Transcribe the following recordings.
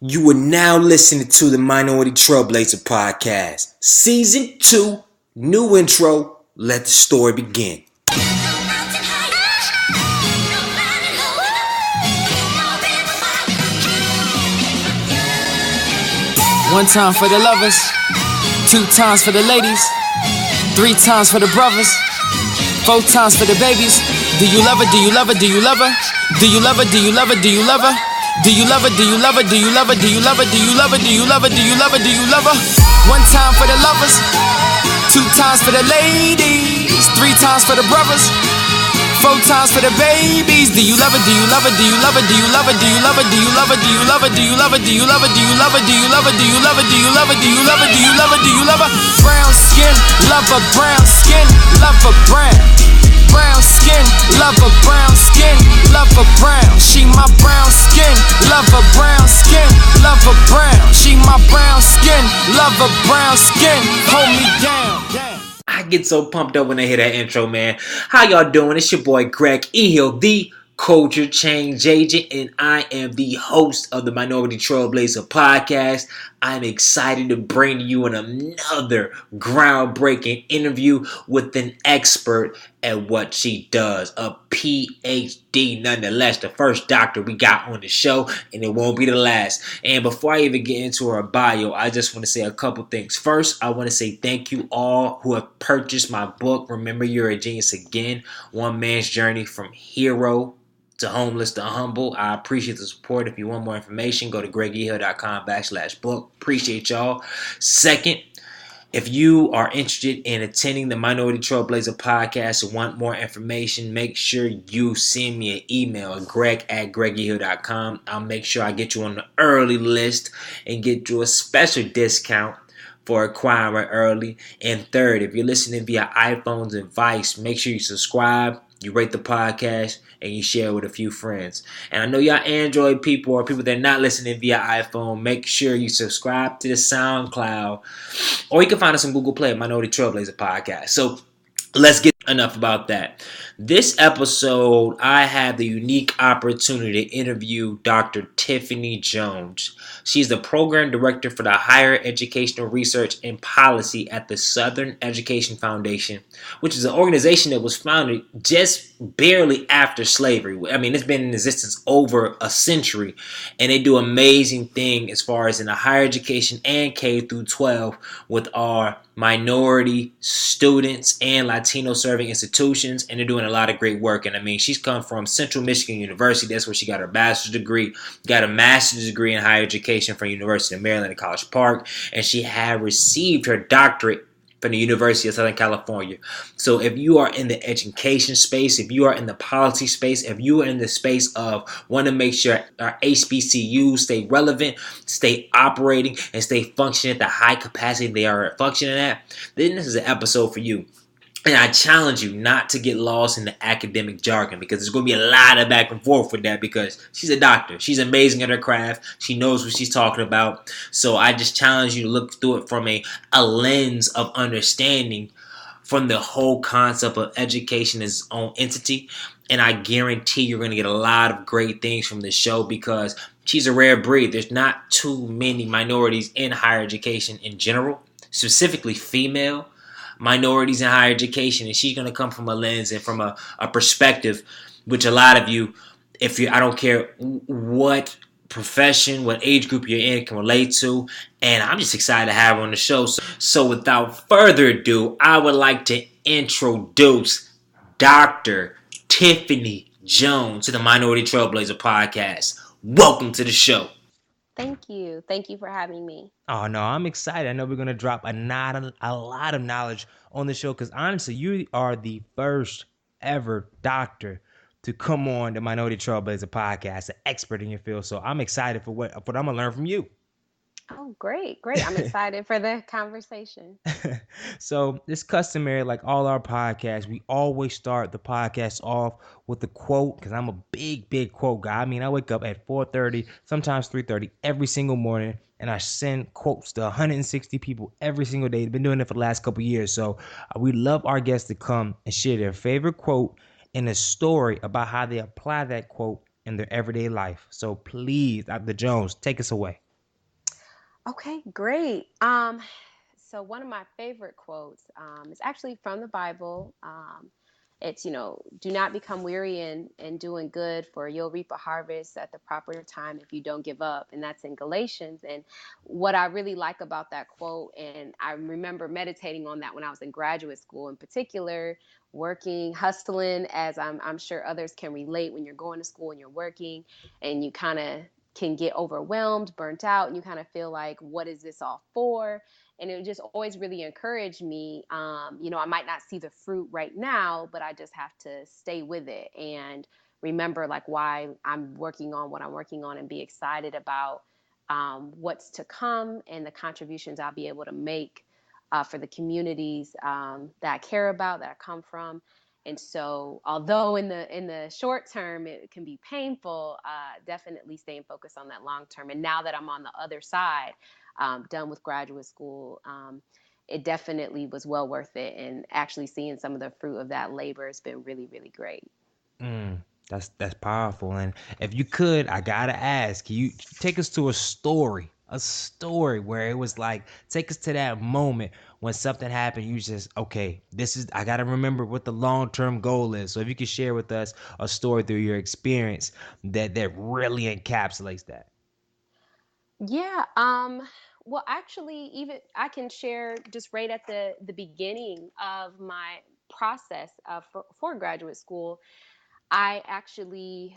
You are now listening to the Minority Trailblazer Podcast. Season 2, new intro. Let the story begin. One time for the lovers, 2 times for the ladies, 3 times for the brothers, 4 times for the babies. Do you love her? Do you love her? Do you love her? Do you love her? Do you love her? Do you love her? Do you love her? Do you love her? Do you love her? Do you love her? Do you love her? Do you love her? Do you love her? Do you love her? 1 time for the lovers, 2 times for the ladies, 3 times for the brothers, 4 times for the babies. Do you love her? Do you love her? Do you love her? Do you love her? Do you love her? Do you love her? Do you love her? Do you love her? Do you love her? Do you love her? Do you love her? Do you love her? Do you love her? Do you love her? Do you love her? Do you love her? Brown skin, love her brown skin, love her brown. Brown skin, love her brown skin, love her brown. She my brown skin, love her brown skin, love her brown. She my brown skin, love her brown skin. Hold me down. I get so pumped up when I hear that intro, man. How y'all doing? It's your boy Greg Ehill, the Culture Change Agent, and I am the host of the Minority Trailblazer Podcast. I'm excited to bring you another groundbreaking interview with an expert at what she does, a PhD nonetheless, the first doctor we got on the show, and it won't be the last. And before I even get into her bio, I just want to say a couple things. First, I want to say thank you all who have purchased my book, Remember You're a Genius Again, One Man's Journey from Hero to Homeless to Humble. I appreciate the support. If you want more information, go to gregehill.com/book. Appreciate y'all. Second, if you are interested in attending the Minority Trailblazer Podcast and want more information, make sure you send me an email at greg@gregehill.com. I'll make sure I get you on the early list and get you a special discount for acquiring early. And third, if you're listening via iPhones and Vice, make sure you subscribe, you rate the podcast, and you share with a few friends. And I know y'all Android people or people that are not listening via iPhone, make sure you subscribe to the SoundCloud, or you can find us on Google Play, Minority Trailblazer Podcast. So let's get enough about that. This episode, I had the unique opportunity to interview Dr. Tiffany Jones. She's the Program Director for the Higher Educational Research and Policy at the Southern Education Foundation, which is an organization that was founded just barely after slavery. I mean, it's been in existence over a century, and they do amazing things as far as in the higher education and K through 12 with our minority students and Latino serving institutions, and they're doing a lot of great work. And I mean, she's come from Central Michigan University. That's where she got her bachelor's degree, got a master's degree in higher education from University of Maryland at College Park, and she had received her doctorate from the University of Southern California. So if you are in the education space, if you are in the policy space, if you are in the space of want to make sure our HBCUs stay relevant, stay operating, and stay functioning at the high capacity they are functioning at, then this is an episode for you. And I challenge you not to get lost in the academic jargon, because there's going to be a lot of back and forth with that, because she's a doctor. She's amazing at her craft. She knows what she's talking about. So I just challenge you to look through it from a lens of understanding from the whole concept of education as its own entity. And I guarantee you're going to get a lot of great things from this show, because she's a rare breed. There's not too many minorities in higher education in general, specifically female minorities in higher education, and she's going to come from a lens and from a perspective which a lot of you, I don't care what profession, what age group you're in, can relate to. And I'm just excited to have her on the show. So without further ado, I would like to introduce Dr. Tiffany Jones to the Minority Trailblazer Podcast. Welcome to the show. Thank you. Thank you for having me. Oh, no, I'm excited. I know we're going to drop a lot of knowledge on the show, because honestly, you are the first ever doctor to come on the Minority Trailblazer Podcast, an expert in your field. So I'm excited for what I'm going to learn from you. Oh, great. I'm excited for the conversation. So it's customary, like all our podcasts, we always start the podcast off with a quote, because I'm a big quote guy. I mean, I wake up at 4:30, sometimes 3:30 every single morning, and I send quotes to 160 people every single day. I've been doing it for the last couple of years. So we love our guests to come and share their favorite quote and a story about how they apply that quote in their everyday life. So please, Dr. Jones, take us away. Okay, great. So one of my favorite quotes is actually from the Bible. It's, do not become weary in doing good, for you'll reap a harvest at the proper time if you don't give up. And that's in Galatians. And what I really like about that quote, and I remember meditating on that when I was in graduate school in particular, working, hustling, as I'm sure others can relate when you're going to school and you're working and you kind of can get overwhelmed, burnt out, and you kind of feel like, what is this all for? And it just always really encouraged me. I might not see the fruit right now, but I just have to stay with it and remember like why I'm working on what I'm working on and be excited about what's to come and the contributions I'll be able to make for the communities that I care about, that I come from. And so, although in the short term it can be painful, definitely staying focused on that long term. And now that I'm on the other side, done with graduate school, it definitely was well worth it. And actually seeing some of the fruit of that labor has been really, really great. That's powerful. And if you could, I gotta ask, can you take us to a story where it was like, take us to that moment when something happened. You just, okay, this is, I gotta remember what the long term goal is. So if you could share with us a story through your experience that really encapsulates that. Yeah. Well, actually, even I can share just right at the beginning of my process for graduate school. I actually,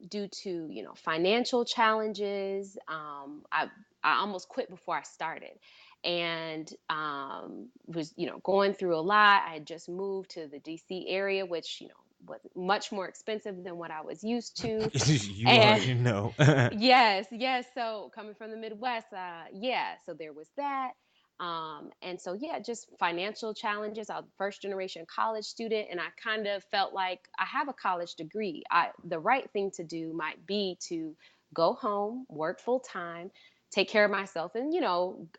due to financial challenges, I almost quit before I started, and was going through a lot. I had just moved to the DC area, which was much more expensive than what I was used to, You and already know. yes, yes. So coming from the Midwest, yeah. So there was that. And so, yeah, just financial challenges. I was a first generation college student, and I kind of felt like I have a college degree. The right thing to do might be to go home, work full time, take care of myself, and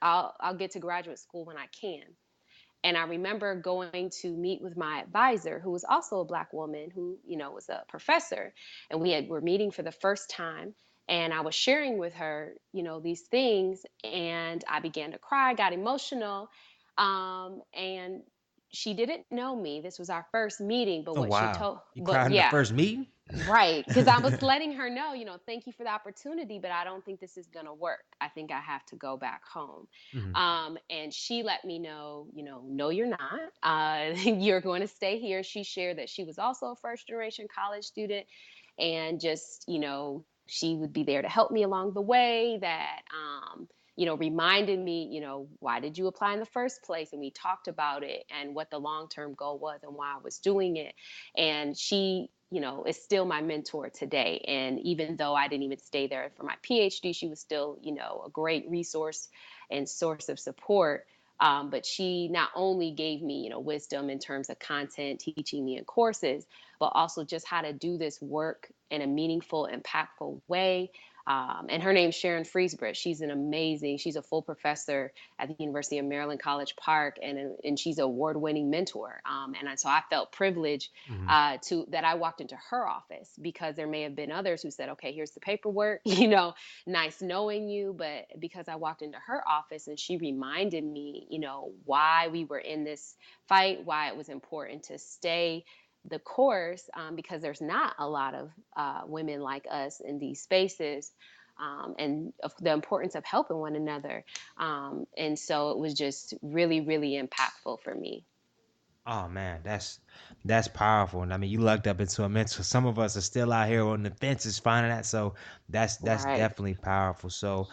I'll get to graduate school when I can. And I remember going to meet with my advisor, who was also a Black woman who, was a professor. And were meeting for the first time. And I was sharing with her, these things. And I began to cry, got emotional. And she didn't know me. This was our first meeting. But Oh what she wow. told, You but cried in the yeah, first meeting? right. Because I was letting her know, thank you for the opportunity, but I don't think this is going to work. I think I have to go back home. Mhm. And she let me know, no, you're not. You're going to stay here. She shared that she was also a first generation college student, and just, she would be there to help me along the way, that, reminded me, why did you apply in the first place? And we talked about it and what the long term goal was and why I was doing it. And she, is still my mentor today. And even though I didn't even stay there for my PhD, she was still, a great resource and source of support. But she not only gave me, wisdom in terms of content, teaching me in courses, but also just how to do this work in a meaningful, impactful way. And her name's Sharon Friesbrett. She's a full professor at the University of Maryland, College Park, and she's an award-winning mentor. And so I felt privileged Mhm. that I walked into her office, because there may have been others who said, okay, here's the paperwork, nice knowing you. But because I walked into her office and she reminded me, why we were in this fight, why it was important to stay the course, because there's not a lot of women like us in these spaces, and of the importance of helping one another. And so it was just really, really impactful for me. Oh man, that's powerful. And I mean, you lucked up into a mentor. Some of us are still out here on the fences finding that. So that's Right. definitely powerful. So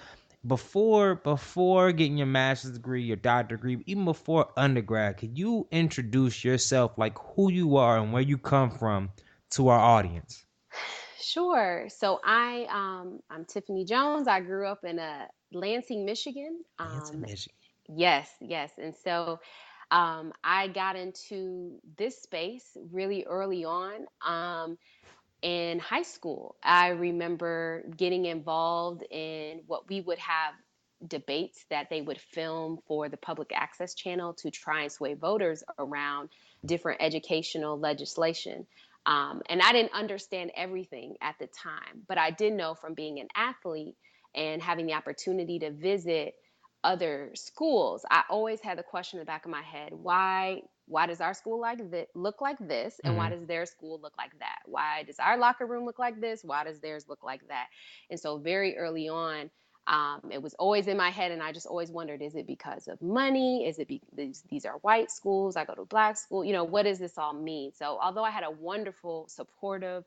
before getting your master's degree, your doctorate degree, even before undergrad, could you introduce yourself, like who you are and where you come from, to our audience? Sure. So I'm Tiffany Jones. I grew up in Lansing, Michigan. Lansing, Michigan. Yes, yes. And so I got into this space really early on. In high school, I remember getting involved in what we would have debates that they would film for the public access channel to try and sway voters around different educational legislation. And I didn't understand everything at the time, but I did know from being an athlete and having the opportunity to visit other schools, I always had the question in the back of my head, why does our school look like this, and why Mm-hmm. does their school look like that? Why does our locker room look like this? Why does theirs look like that? And so very early on, it was always in my head, and I just always wondered, is it because of money? Is it these are white schools? I go to black school. What does this all mean? So although I had a wonderful, supportive,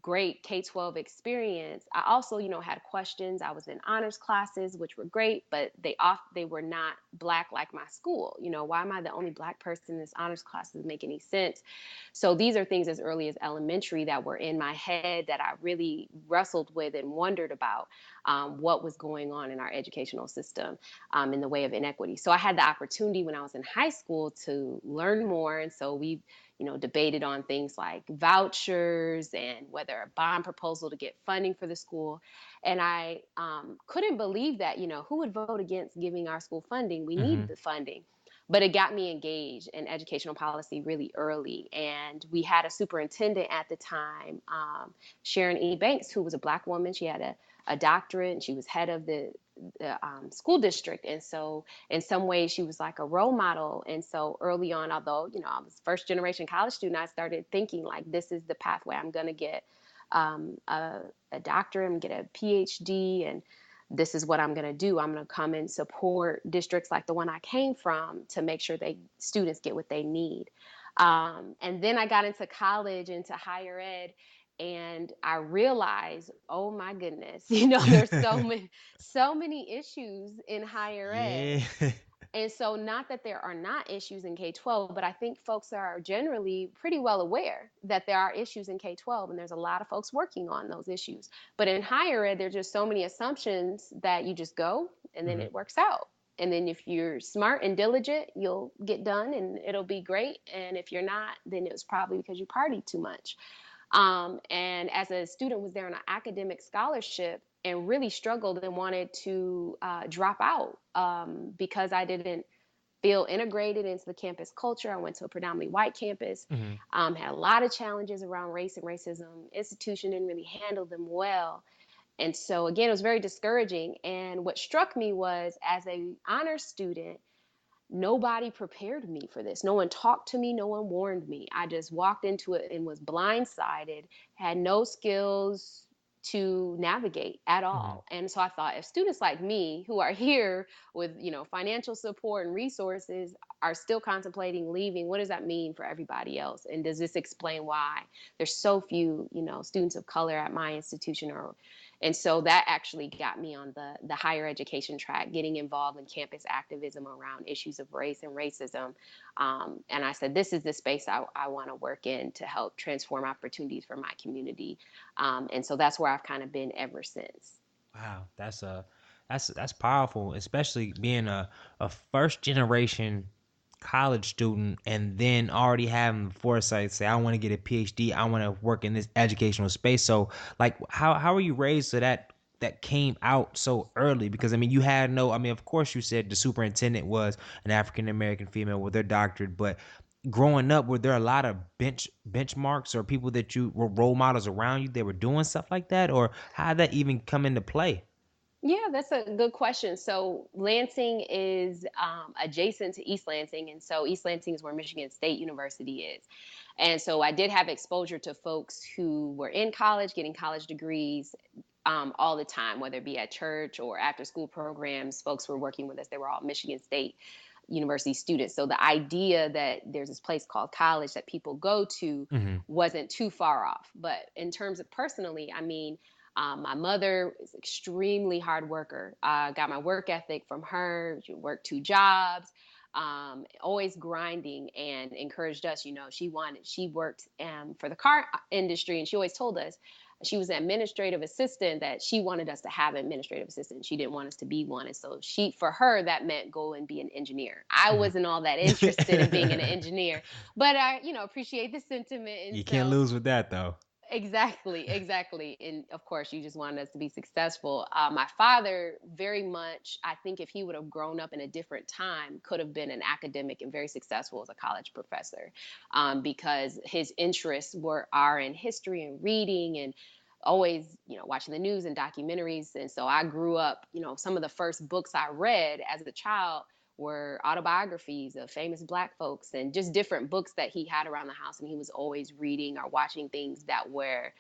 great K-12 experience, I also, had questions. I was in honors classes, which were great, but they were not black like my school. Why am I the only black person in this honors class? Doesn't make any sense. So these are things as early as elementary that were in my head that I really wrestled with and wondered about what was going on in our educational system in the way of inequity. So I had the opportunity when I was in high school to learn more. And so we debated on things like vouchers and whether a bond proposal to get funding for the school. And I couldn't believe that, who would vote against giving our school funding? We Mm-hmm. need the funding. But it got me engaged in educational policy really early. And we had a superintendent at the time, Sharon E. Banks, who was a black woman. She had a doctorate, and she was head of the school district. And so in some ways she was like a role model. And so early on, although, I was first generation college student, I started thinking like, this is the pathway. I'm going to get a doctorate, I'm going to get a PhD, and this is what I'm going to do. I'm going to come and support districts like the one I came from to make sure students get what they need. And then I got into college, into higher ed, and I realized, oh my goodness, there's so many issues in higher ed. Yeah. And so not that there are not issues in K-12, but I think folks are generally pretty well aware that there are issues in K-12, and there's a lot of folks working on those issues. But in higher ed, there's just so many assumptions that you just go and then Mm-hmm. it works out. And then if you're smart and diligent, you'll get done and it'll be great. And if you're not, then it was probably because you partied too much. And as a student was there on an academic scholarship and really struggled and wanted to drop out because I didn't feel integrated into the campus culture. I went to a predominantly white campus, Mm-hmm. had a lot of challenges around race and racism. Institution didn't really handle them well. And so again, it was very discouraging. And what struck me was, as a honor student, nobody prepared me for this. No one talked to me. No one warned me. I just walked into it and was blindsided, had no skills to navigate at Mm-hmm. all. And so I thought, if students like me who are here with, financial support and resources are still contemplating leaving, what does that mean for everybody else? And does this explain why there's so few, students of color at my institution? And so that actually got me on the higher education track, getting involved in campus activism around issues of race and racism. And I said, this is the space I want to work in to help transform opportunities for my community. And so that's where I've kind of been ever since. Wow, that's powerful, especially being a first generation college student and then already having the foresight to say, I want to get a PhD, I want to work in this educational space. So like how were you raised so that came out so early? Because I mean, you had no, I mean, of course you said the superintendent was an African American female with their doctorate, but growing up, were there a lot of benchmarks or people that you were role models around you that were doing stuff like that, or how did that even come into play? Yeah, that's a good question. So Lansing is adjacent to East Lansing, and so East Lansing is where Michigan State University is. And so I did have exposure to folks who were in college, getting college degrees all the time, whether it be at church or after school programs. Folks were working with us. They were all Michigan State University students. So the idea that there's this place called college that people go to Mm-hmm. wasn't too far off. But in terms of personally, I mean, my mother is extremely hard worker. I got my work ethic from her. She worked 2 jobs, always grinding, and encouraged us. She worked for the car industry, and she always told us she was an administrative assistant, that she wanted us to have an administrative assistant. She didn't want us to be one. And so for her, that meant go and be an engineer. I wasn't all that interested in being an engineer, but I, appreciate the sentiment. And You can't so lose with that though. exactly. And of course, you just wanted us to be successful. My father, very much, I think if he would have grown up in a different time, could have been an academic and very successful as a college professor, because his interests are in history and reading and always, watching the news and documentaries. And so I grew up, some of the first books I read as a child were autobiographies of famous Black folks and just different books that he had around the house. And he was always reading or watching things that were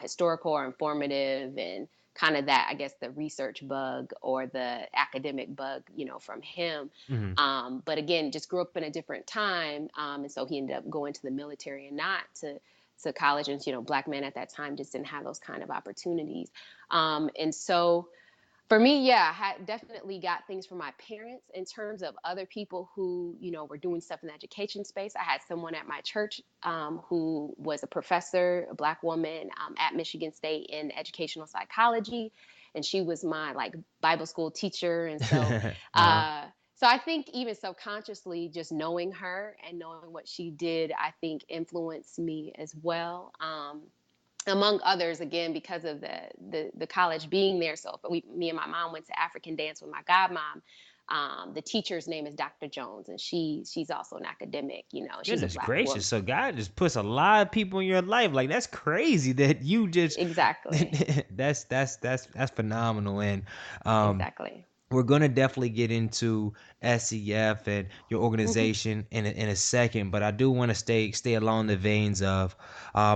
historical or informative, and kind of that, I guess, the research bug or the academic bug, from him. But again, just grew up in a different time. And so he ended up going to the military and not to college. And, Black men at that time just didn't have those kind of opportunities. And so for me, yeah, I had definitely got things from my parents. In terms of other people who, were doing stuff in the education space, I had someone at my church who was a professor, a Black woman at Michigan State in educational psychology. And she was my Bible school teacher. And so, so I think even subconsciously, just knowing her and knowing what she did, I think influenced me as well. Among others, again, because of the college being there. So me and my mom went to African dance with my godmom. The teacher's name is Dr. Jones, and she's also an academic, she's a Goodness Black gracious. woman. So God just puts a lot of people in your life. Like, that's crazy that you just Exactly. that's phenomenal. And Exactly. we're gonna definitely get into SEF and your Mm-hmm. organization in a second, but I do want to stay along the veins of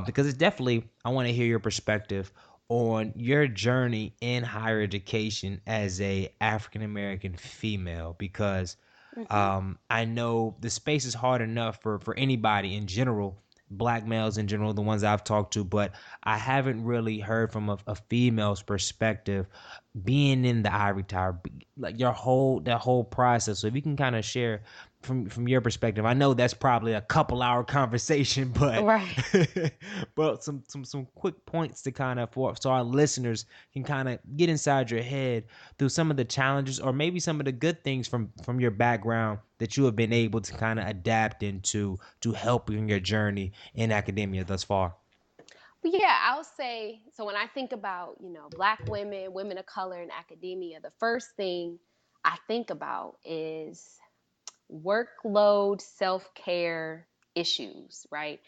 because it's definitely, I want to hear your perspective on your journey in higher education as a African American female, because Mm-hmm. I know the space is hard enough for anybody in general, Black males in general, the ones I've talked to, but I haven't really heard from a female's perspective being in the ivory tower, like that whole process. So if you can kind of share from your perspective, I know that's probably a couple hour conversation, but Right. but some quick points to kind of, for so our listeners can kind of get inside your head through some of the challenges or maybe some of the good things from your background that you have been able to kind of adapt into to help in your journey in academia thus far. But yeah, I'll say, so when I think about, Black women, women of color in academia, the first thing I think about is workload, self-care issues, right?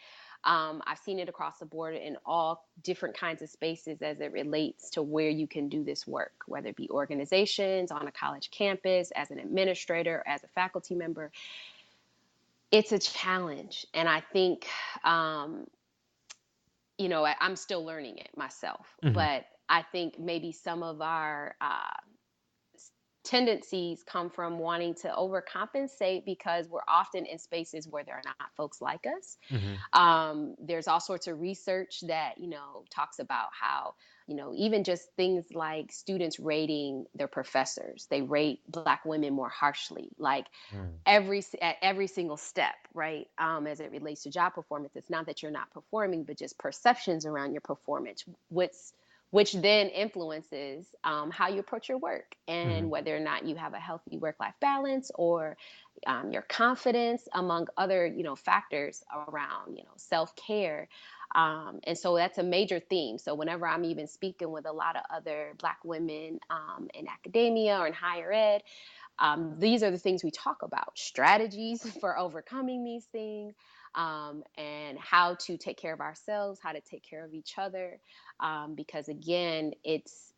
I've seen it across the board in all different kinds of spaces as it relates to where you can do this work, whether it be organizations, on a college campus, as an administrator, as a faculty member. It's a challenge. And I think, I'm still learning it myself, Mm-hmm. but I think maybe some of our tendencies come from wanting to overcompensate because we're often in spaces where there are not folks like us. Mm-hmm. There's all sorts of research that, talks about how, even just things like students rating their professors, they rate Black women more harshly, like at every single step, right? As it relates to job performance, it's not that you're not performing, but just perceptions around your performance, which then influences how you approach your work Mm-hmm. and whether or not you have a healthy work-life balance or your confidence, among other, factors around, self-care. And so that's a major theme. So whenever I'm even speaking with a lot of other Black women in academia or in higher ed, these are the things we talk about: strategies for overcoming these things, and how to take care of ourselves, how to take care of each other. Because again, it's,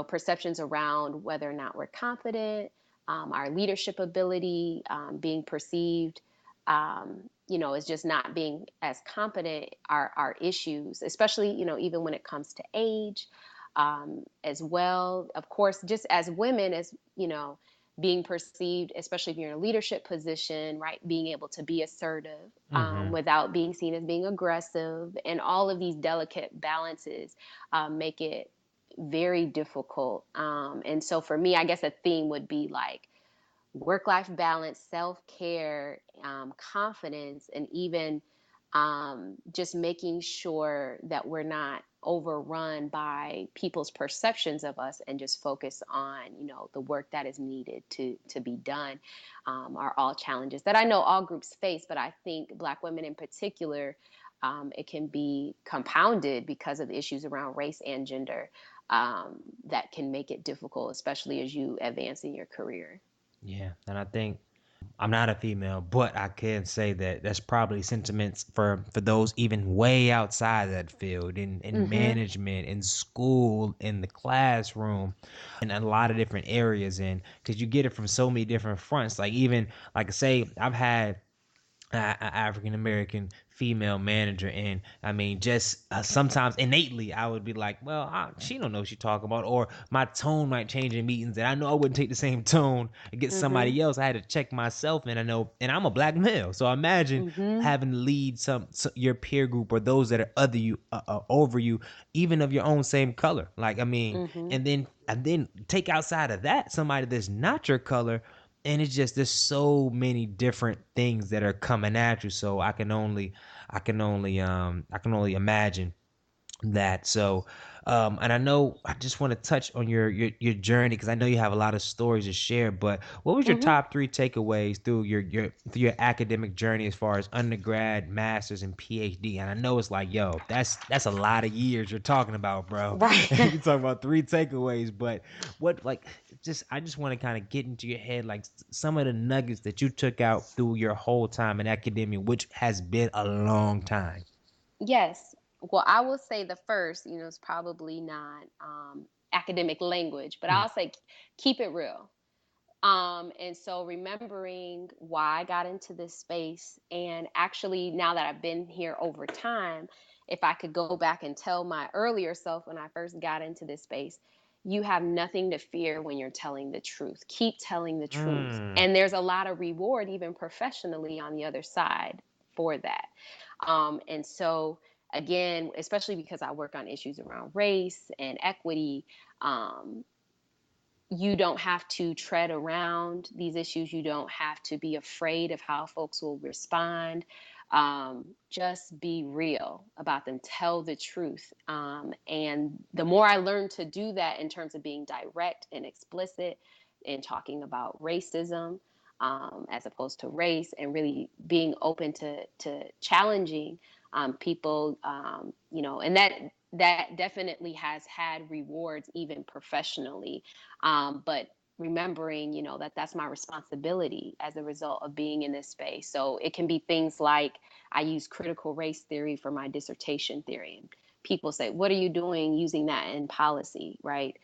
perceptions around whether or not we're confident, our leadership ability, being perceived, is just not being as competent, are issues, especially, even when it comes to age, as well. Of course, just as women, as, being perceived, especially if you're in a leadership position, right? Being able to be assertive Mm-hmm. without being seen as being aggressive, and all of these delicate balances make it very difficult. And so for me, I guess a theme would be like work-life balance, self-care, confidence, and even just making sure that we're not overrun by people's perceptions of us and just focus on, the work that is needed to be done, are all challenges that I know all groups face. But I think Black women in particular, it can be compounded because of issues around race and gender, that can make it difficult, especially as you advance in your career. Yeah, and I think I'm not a female, but I can say that that's probably sentiments for those even way outside that field, in Mm-hmm. management, in school, in the classroom, in a lot of different areas. And because you get it from so many different fronts, like even like I say, I've had African American female manager, and I mean, just sometimes innately, I would be like, "Well, she don't know what she talking about," or my tone might change in meetings, and I know I wouldn't take the same tone against Mm-hmm. somebody else. I had to check myself, and I know, and I'm a black male, so imagine Mm-hmm. having to lead your peer group or those that are other you over you, even of your own same color. Like, I mean, Mm-hmm. and then take outside of that somebody that's not your color, and it's just there's so many different things that are coming at you. So I can only imagine that. So and I know I just want to touch on your journey, because I know you have a lot of stories to share. But what was your Mm-hmm. top three takeaways through your academic journey, as far as undergrad, masters, and PhD? And I know it's like, yo, that's a lot of years you're talking about, bro. Right. You talking about three takeaways, but what, like, just I just want to kind of get into your head, like, some of the nuggets that you took out through your whole time in academia, which has been a long time. Yes. Well, I will say the first, it's probably not academic language, but Mhm. I'll say keep it real. And so remembering why I got into this space, and actually now that I've been here over time, if I could go back and tell my earlier self when I first got into this space, you have nothing to fear when you're telling the truth. Keep telling the truth. Mm. And there's a lot of reward, even professionally, on the other side for that. And so, again, especially because I work on issues around race and equity, um, you don't have to tread around these issues. You don't have to be afraid of how folks will respond. Just be real about them. Tell the truth. And the more I learn to do that in terms of being direct and explicit in talking about racism, as opposed to race, and really being open to challenging people, and that definitely has had rewards even professionally, but remembering, that that's my responsibility as a result of being in this space. So it can be things like I use critical race theory for my dissertation theory. And people say, what are you doing using that in policy, right?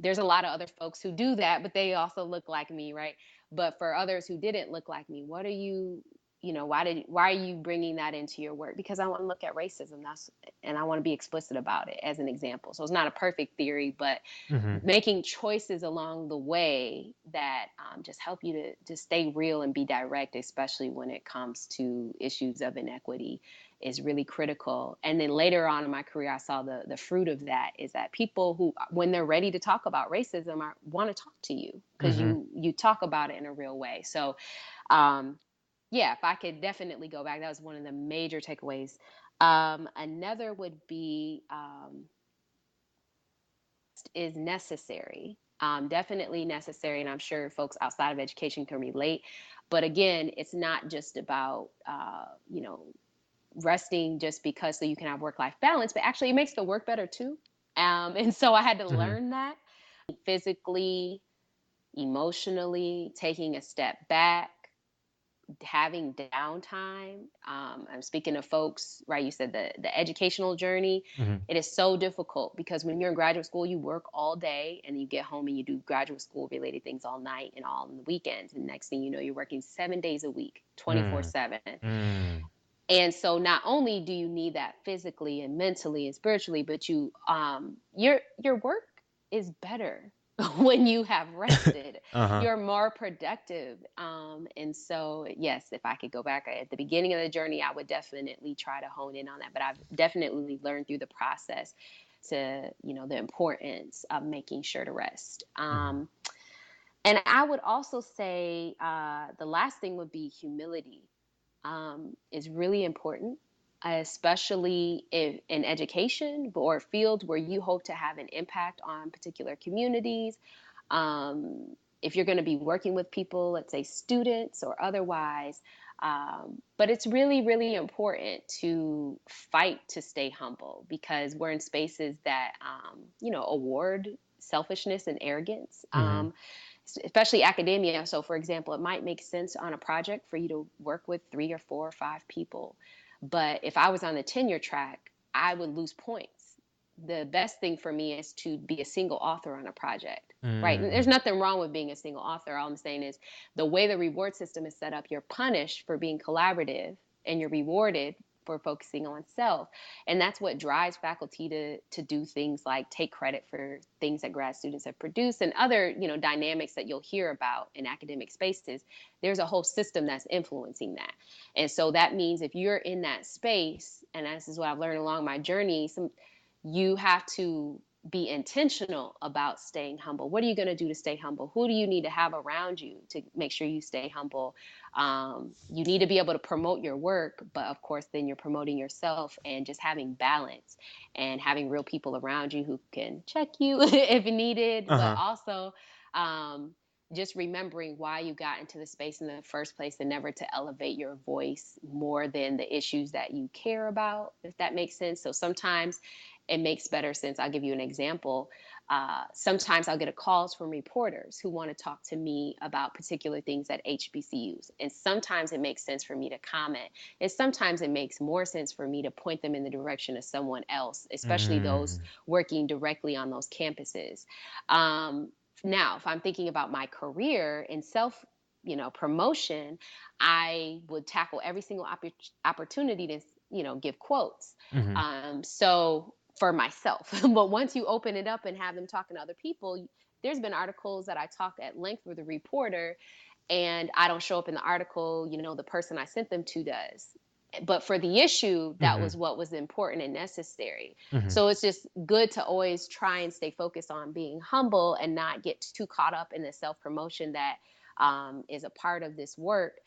There's a lot of other folks who do that, but they also look like me, right? But for others who didn't look like me, what are you, why are you bringing that into your work? Because I want to look at racism. And I want to be explicit about it as an example. So it's not a perfect theory, but Mm-hmm. making choices along the way that just help you to stay real and be direct, especially when it comes to issues of inequity, is really critical. And then later on in my career, I saw the fruit of that is that people who, when they're ready to talk about racism, want to talk to you because Mm-hmm. you talk about it in a real way. So, um, yeah, if I could definitely go back, that was one of the major takeaways. Another would be is necessary. Definitely necessary, and I'm sure folks outside of education can relate. But again, it's not just about resting just because so you can have work-life balance, but actually it makes the work better too. And so I had to Mm-hmm. learn that physically, emotionally, taking a step back, having downtime. I'm speaking of folks, right? You said the educational journey. Mm-hmm. It is so difficult because when you're in graduate school, you work all day and you get home and you do graduate school related things all night and all on the weekends. And next thing you know, you're working 7 days a week, 24/7. Mm-hmm. And so not only do you need that physically and mentally and spiritually, but your work is better when you have rested. Uh-huh. You're more productive. And so yes, if I could go back at the beginning of the journey, I would definitely try to hone in on that. But I've definitely learned through the process to, the importance of making sure to rest. Mm-hmm. And I would also say the last thing would be humility is really important, especially in education or fields where you hope to have an impact on particular communities. If you're going to be working with people, let's say students or otherwise. But it's really, really important to fight to stay humble because we're in spaces that, award selfishness and arrogance. Mm-hmm. especially academia. So, for example, it might make sense on a project for you to work with 3 or 4 or 5 people. But if I was on the tenure track, I would lose points. The best thing for me is to be a single author on a project, right? And there's nothing wrong with being a single author. All I'm saying is the way the reward system is set up, you're punished for being collaborative and you're rewarded for focusing on self. And that's what drives faculty to do things like take credit for things that grad students have produced and other, dynamics that you'll hear about in academic spaces. There's a whole system that's influencing that. And so that means if you're in that space, and this is what I've learned along my journey, you have to be intentional about staying humble. What are you going to do to stay humble? Who do you need to have around you to make sure you stay humble? You need to be able to promote your work, but of course, then you're promoting yourself and just having balance and having real people around you who can check you if needed, but also just remembering why you got into the space in the first place and never to elevate your voice more than the issues that you care about, if that makes sense. So sometimes it makes better sense. I'll give you an example. Sometimes I'll get calls from reporters who want to talk to me about particular things at HBCUs. And sometimes it makes sense for me to comment. And sometimes it makes more sense for me to point them in the direction of someone else, especially those working directly on those campuses. Now, if I'm thinking about my career in self promotion, I would tackle every single opportunity to give quotes. So for myself. But once you open it up and have them talking to other people, there's been articles that I talk at length with a reporter and I don't show up in the article, the person I sent them to does. But for the issue, that was what was important and necessary. So it's just good to always try and stay focused on being humble and not get too caught up in the self-promotion that is a part of this work,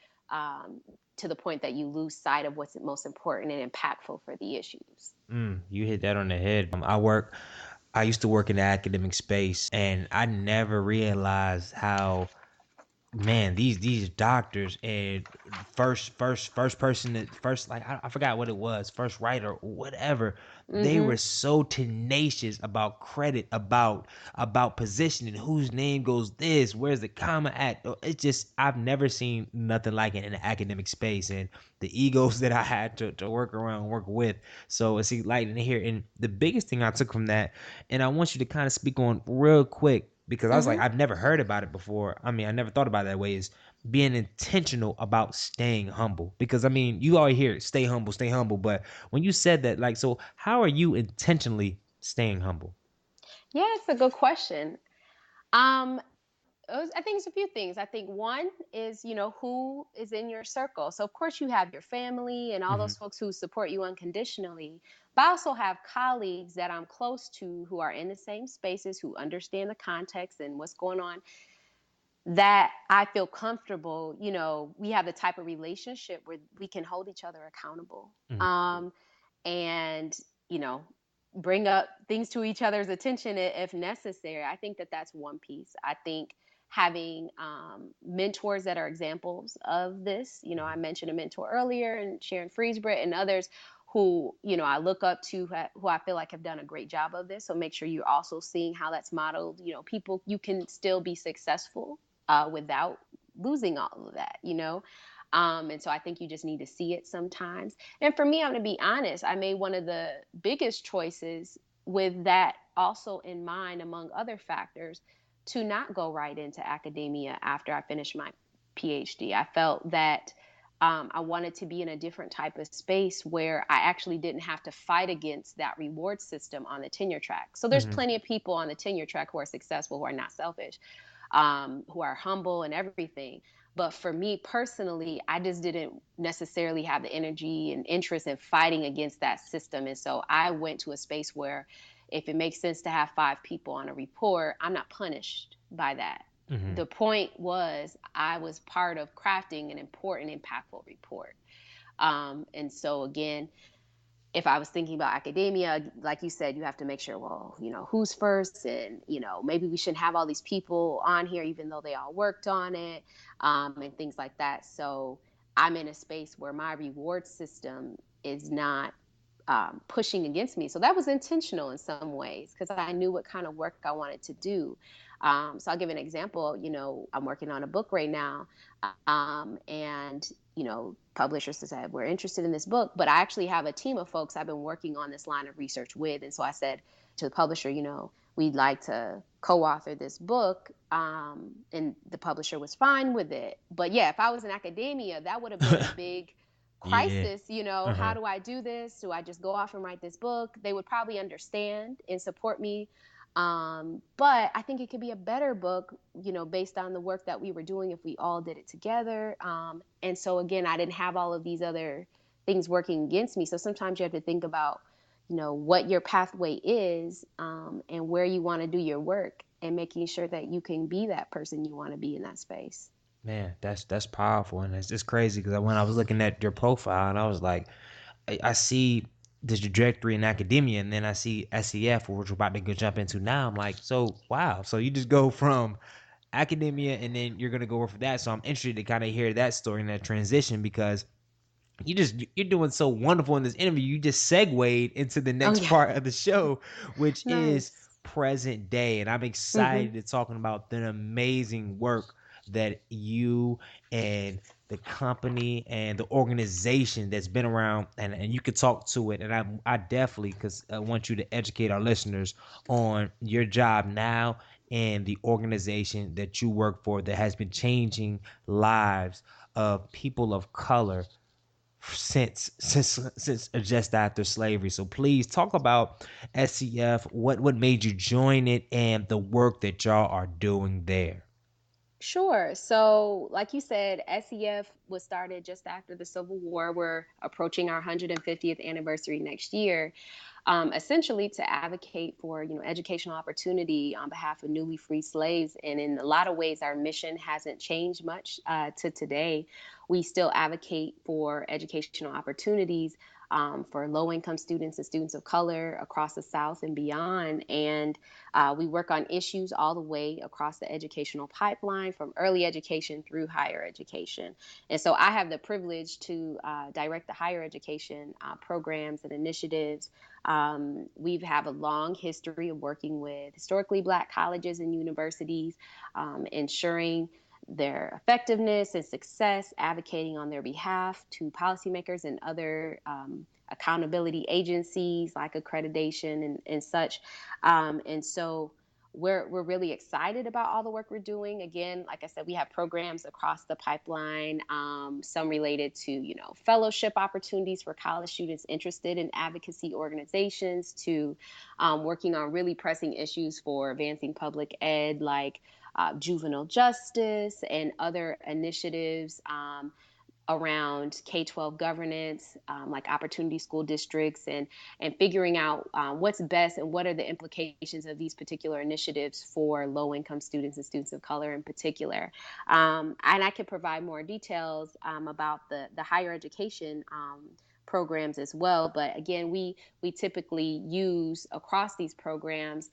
to the point that you lose sight of what's most important and impactful for the issues. You hit that on the head. I used to work in the academic space, and I never realized how, man, these doctors and first person that first, like, I forgot what it was, first writer or whatever, they were so tenacious about credit, about positioning, whose name goes this, where's the comma at. It's just, I've never seen nothing like it in the academic space, and the egos that I had to work around, work with. So it's enlightening to hear. And the biggest thing I took from that, and I want you to kind of speak on real quick, because I was like, I've never heard about it before. I mean, I never thought about it that way, is being intentional about staying humble. Because, I mean, you always hear stay humble. But when you said that, like, so how are you intentionally staying humble? Yeah, it's a good question. I think it's a few things. I think one is, who is in your circle. So, of course, you have your family and all those folks who support you unconditionally. But I also have colleagues that I'm close to who are in the same spaces, who understand the context and what's going on, that I feel comfortable. We have the type of relationship where we can hold each other accountable. And, bring up things to each other's attention if necessary. I think that that's one piece. I think having mentors that are examples of this. I mentioned a mentor earlier, and Sharon Friesbrett and others who, I look up to, who I feel like have done a great job of this. So make sure you're also seeing how that's modeled. People, you can still be successful without losing all of that, and so I think you just need to see it sometimes. And for me, I'm going to be honest, I made one of the biggest choices with that also in mind, among other factors, to not go right into academia after I finished my PhD. I felt that I wanted to be in a different type of space where I actually didn't have to fight against that reward system on the tenure track. So there's plenty of people on the tenure track who are successful, who are not selfish, who are humble and everything. But for me personally, I just didn't necessarily have the energy and interest in fighting against that system. And so I went to a space where if it makes sense to have 5 people on a report, I'm not punished by that. The point was I was part of crafting an important, impactful report. And so again, if I was thinking about academia, like you said, you have to make sure, well, who's first, and, maybe we shouldn't have all these people on here, even though they all worked on it, and things like that. So I'm in a space where my reward system is not pushing against me. So that was intentional in some ways because I knew what kind of work I wanted to do. So I'll give an example. I'm working on a book right now, and publishers said we're interested in this book, but I actually have a team of folks I've been working on this line of research with, and so I said to the publisher, we'd like to co-author this book, and the publisher was fine with it. But yeah, if I was in academia, that would have been a big Yeah. crisis. How Uh-huh. do I do this? Do I just go off and write this book? They would probably understand and support me. But I think it could be a better book, based on the work that we were doing if we all did it together. And so again, I didn't have all of these other things working against me. So sometimes you have to think about, what your pathway is, and where you want to do your work, and making sure that you can be that person you want to be in that space. Man, that's powerful, and it's just crazy because when I was looking at your profile, and I was like, I see the trajectory in academia, and then I see SEF, which we're about to go jump into now. I'm like, so wow, so you just go from academia, and then you're gonna go over for that. So I'm interested to kind of hear that story and that transition because you're doing so wonderful in this interview. You just segued into the Oh next yeah. part of the show, which is Nice. present day, and I'm Mm-hmm. excited to talking about the amazing work that you and the company and the organization that's been around, and you could talk to it, and I definitely, because I want you to educate our listeners on your job now and the organization that you work for that has been changing lives of people of color since just after slavery. So please talk about SCF, what made you join it, and the work that y'all are doing there. Sure. So, like you said, SEF was started just after the Civil War. We're approaching our 150th anniversary next year, essentially to advocate for educational opportunity on behalf of newly freed slaves. And in a lot of ways, our mission hasn't changed much to today. We still advocate for educational opportunities for low-income students and students of color across the South and beyond. And we work on issues all the way across the educational pipeline, from early education through higher education. And so I have the privilege to direct the higher education programs and initiatives. We have a long history of working with historically Black colleges and universities, ensuring their effectiveness and success, advocating on their behalf to policymakers and other accountability agencies like accreditation and such. And so we're really excited about all the work we're doing. Again, like I said, we have programs across the pipeline, some related to fellowship opportunities for college students interested in advocacy organizations, to working on really pressing issues for advancing public ed, like juvenile justice and other initiatives around K-12 governance, like opportunity school districts, and figuring out what's best and what are the implications of these particular initiatives for low-income students and students of color in particular. And I could provide more details about the higher education programs as well. But again, we typically use across these programs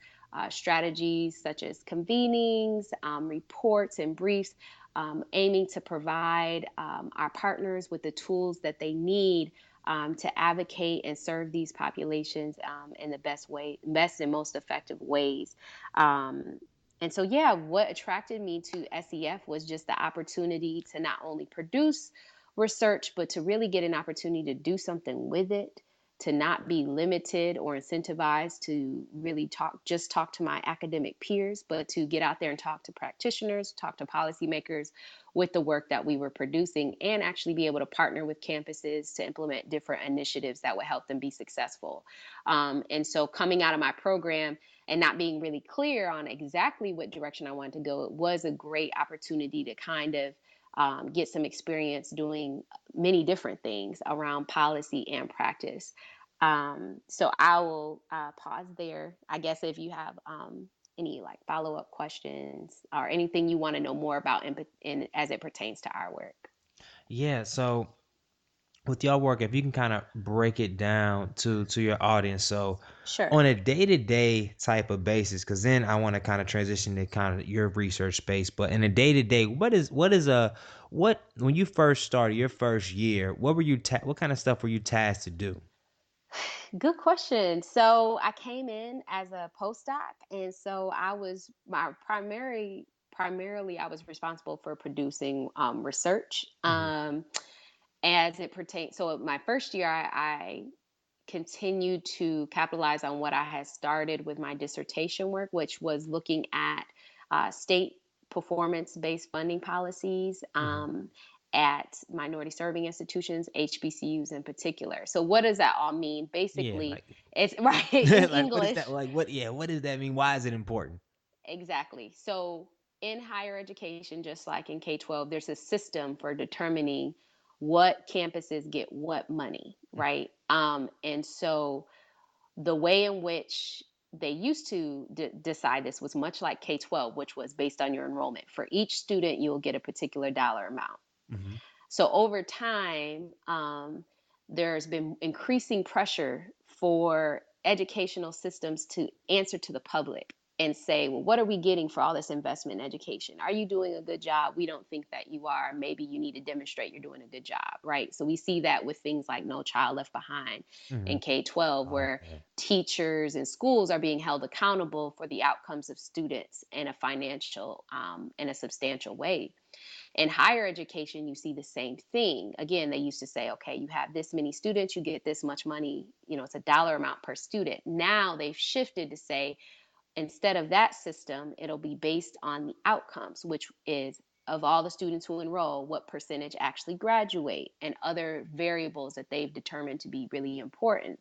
strategies such as convenings, reports, and briefs, aiming to provide our partners with the tools that they need to advocate and serve these populations in the best and most effective ways. And so, yeah, what attracted me to SEF was just the opportunity to not only produce research, but to really get an opportunity to do something with it, to not be limited or incentivized to really talk to my academic peers, but to get out there and talk to practitioners, talk to policymakers with the work that we were producing, and actually be able to partner with campuses to implement different initiatives that would help them be successful. And so coming out of my program and not being really clear on exactly what direction I wanted to go, it was a great opportunity to kind of get some experience doing many different things around policy and practice. So I will pause there. I guess if you have any like follow-up questions or anything you want to know more about as it pertains to our work. Yeah, so with y'all work, if you can kind of break it down to your audience, so Sure. on a day-to-day type of basis, because then I want to kind of transition to kind of your research space, but in a day-to-day, what when you first started your first year, what kind of stuff were you tasked to do? Good question. So I came in as a postdoc, and so I was my primarily I was responsible for producing research Mm-hmm. as it pertains. So my first year, I continued to capitalize on what I had started with my dissertation work, which was looking at state performance-based funding policies Mm-hmm. at minority serving institutions, HBCUs in particular. So what does that all mean? Yeah, Basically, like it's right in like what is that English. like what yeah, what does that mean? Why is it important? Exactly. So in higher education, just like in K-12, there's a system for determining what campuses get what money, right? And so the way in which they used to decide this was much like K-12, which was based on your enrollment. For each student, you'll get a particular dollar amount. Mm-hmm. So over time, there's been increasing pressure for educational systems to answer to the public and say, well, what are we getting for all this investment in education? Are you doing a good job? We don't think that you are. Maybe you need to demonstrate you're doing a good job, right? So we see that with things like No Child Left Behind Mm-hmm. in K-12, Oh, where yeah. teachers and schools are being held accountable for the outcomes of students in a financial in a substantial way. In higher education, you see the same thing. Again, they used to say, okay, you have this many students, you get this much money, it's a dollar amount per student. Now they've shifted to say, instead of that system, it'll be based on the outcomes, which is of all the students who enroll, what percentage actually graduate, and other variables that they've determined to be really important.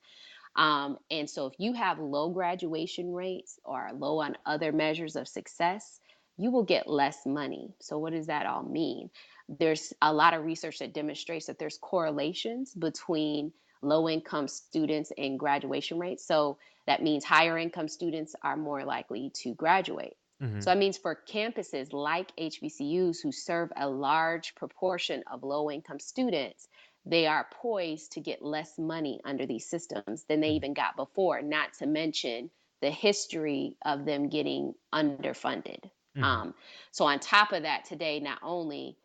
And so if you have low graduation rates or low on other measures of success, you will get less money. So what does that all mean? There's a lot of research that demonstrates that there's correlations between low income students and graduation rates. So that means higher income students are more likely to graduate. Mm-hmm. So that means for campuses like HBCUs who serve a large proportion of low income students, they are poised to get less money under these systems than they even got before, not to mention the history of them getting underfunded. Mm-hmm. Um, so, on top of that, today, not only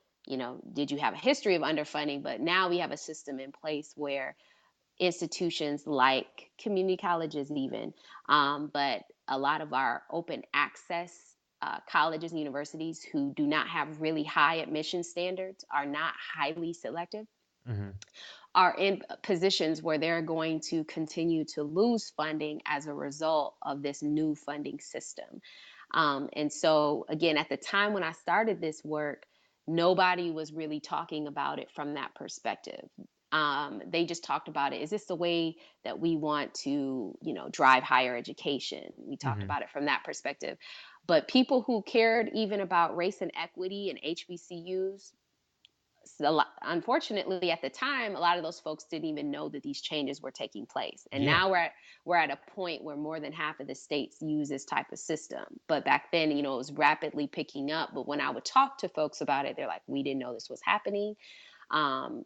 did you have a history of underfunding, but now we have a system in place where institutions like community colleges, even, but a lot of our open access colleges and universities who do not have really high admission standards are not highly selective, Mm-hmm. are in positions where they're going to continue to lose funding as a result of this new funding system. And so, again, at the time when I started this work, nobody was really talking about it from that perspective. They just talked about it. Is this the way that we want to, drive higher education? We talked Mm-hmm. about it from that perspective. But people who cared even about race and equity and HBCUs, unfortunately, at the time, a lot of those folks didn't even know that these changes were taking place. And Yeah. now we're at a point where more than half of the states use this type of system. But back then, it was rapidly picking up. But when I would talk to folks about it, they're like, we didn't know this was happening.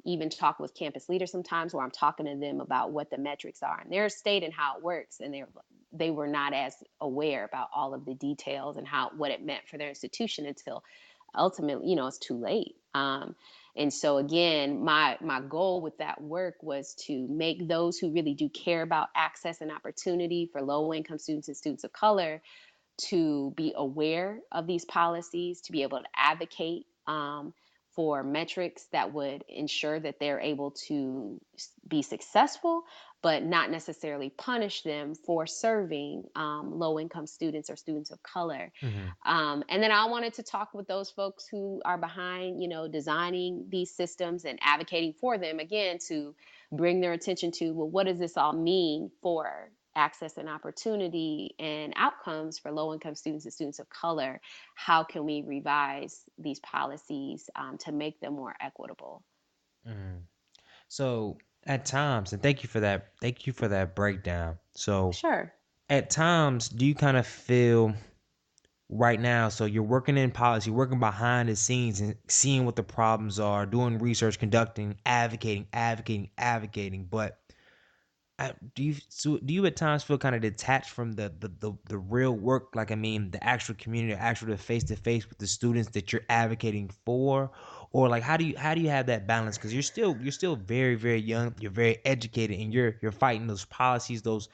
Even talk with campus leaders sometimes where I'm talking to them about what the metrics are in their state and how it works. And they were not as aware about all of the details and what it meant for their institution until ultimately, it's too late. And so again, my goal with that work was to make those who really do care about access and opportunity for low income students and students of color to be aware of these policies, to be able to advocate for metrics that would ensure that they're able to be successful, but not necessarily punish them for serving low income students or students of color. Mm-hmm. And then I wanted to talk with those folks who are behind, designing these systems and advocating for them, again, to bring their attention to, well, what does this all mean for access and opportunity and outcomes for low income students and students of color? How can we revise these policies to make them more equitable? Mm-hmm. So at times, and thank you for that breakdown. So Sure. at times, do you kind of feel right now, so you're working in policy, working behind the scenes and seeing what the problems are, doing research, conducting, advocating, but do you at times feel kind of detached from the real work? Like, I mean, the actual community, actual face to face with the students that you're advocating for, or like how do you have that balance? Because you're still very very young, you're very educated, and you're fighting those policies, those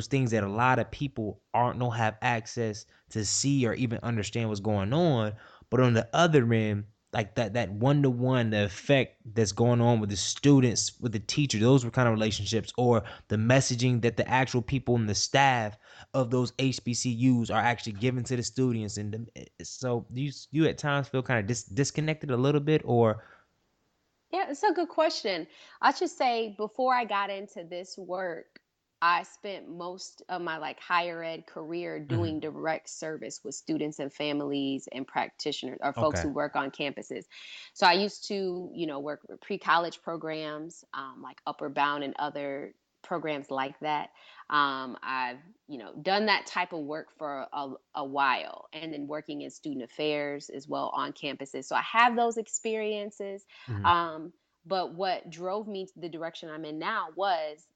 things that a lot of people don't have access to see or even understand what's going on. But on the other end, like that one to one, the effect that's going on with the students, with the teacher, those were kind of relationships, or the messaging that the actual people and the staff of those HBCUs are actually giving to the students. And so you at times feel kind of disconnected a little bit, or Yeah, it's a good question. I should say before I got into this work, I spent most of my like higher ed career Mhm. doing direct service with students and families and practitioners or folks Okay. who work on campuses. So I used to, work with pre-college programs, like Upward Bound and other programs like that. I've, done that type of work for a while, and then working in student affairs as well on campuses. So I have those experiences. Mhm. um, but what drove me to the direction I'm in now was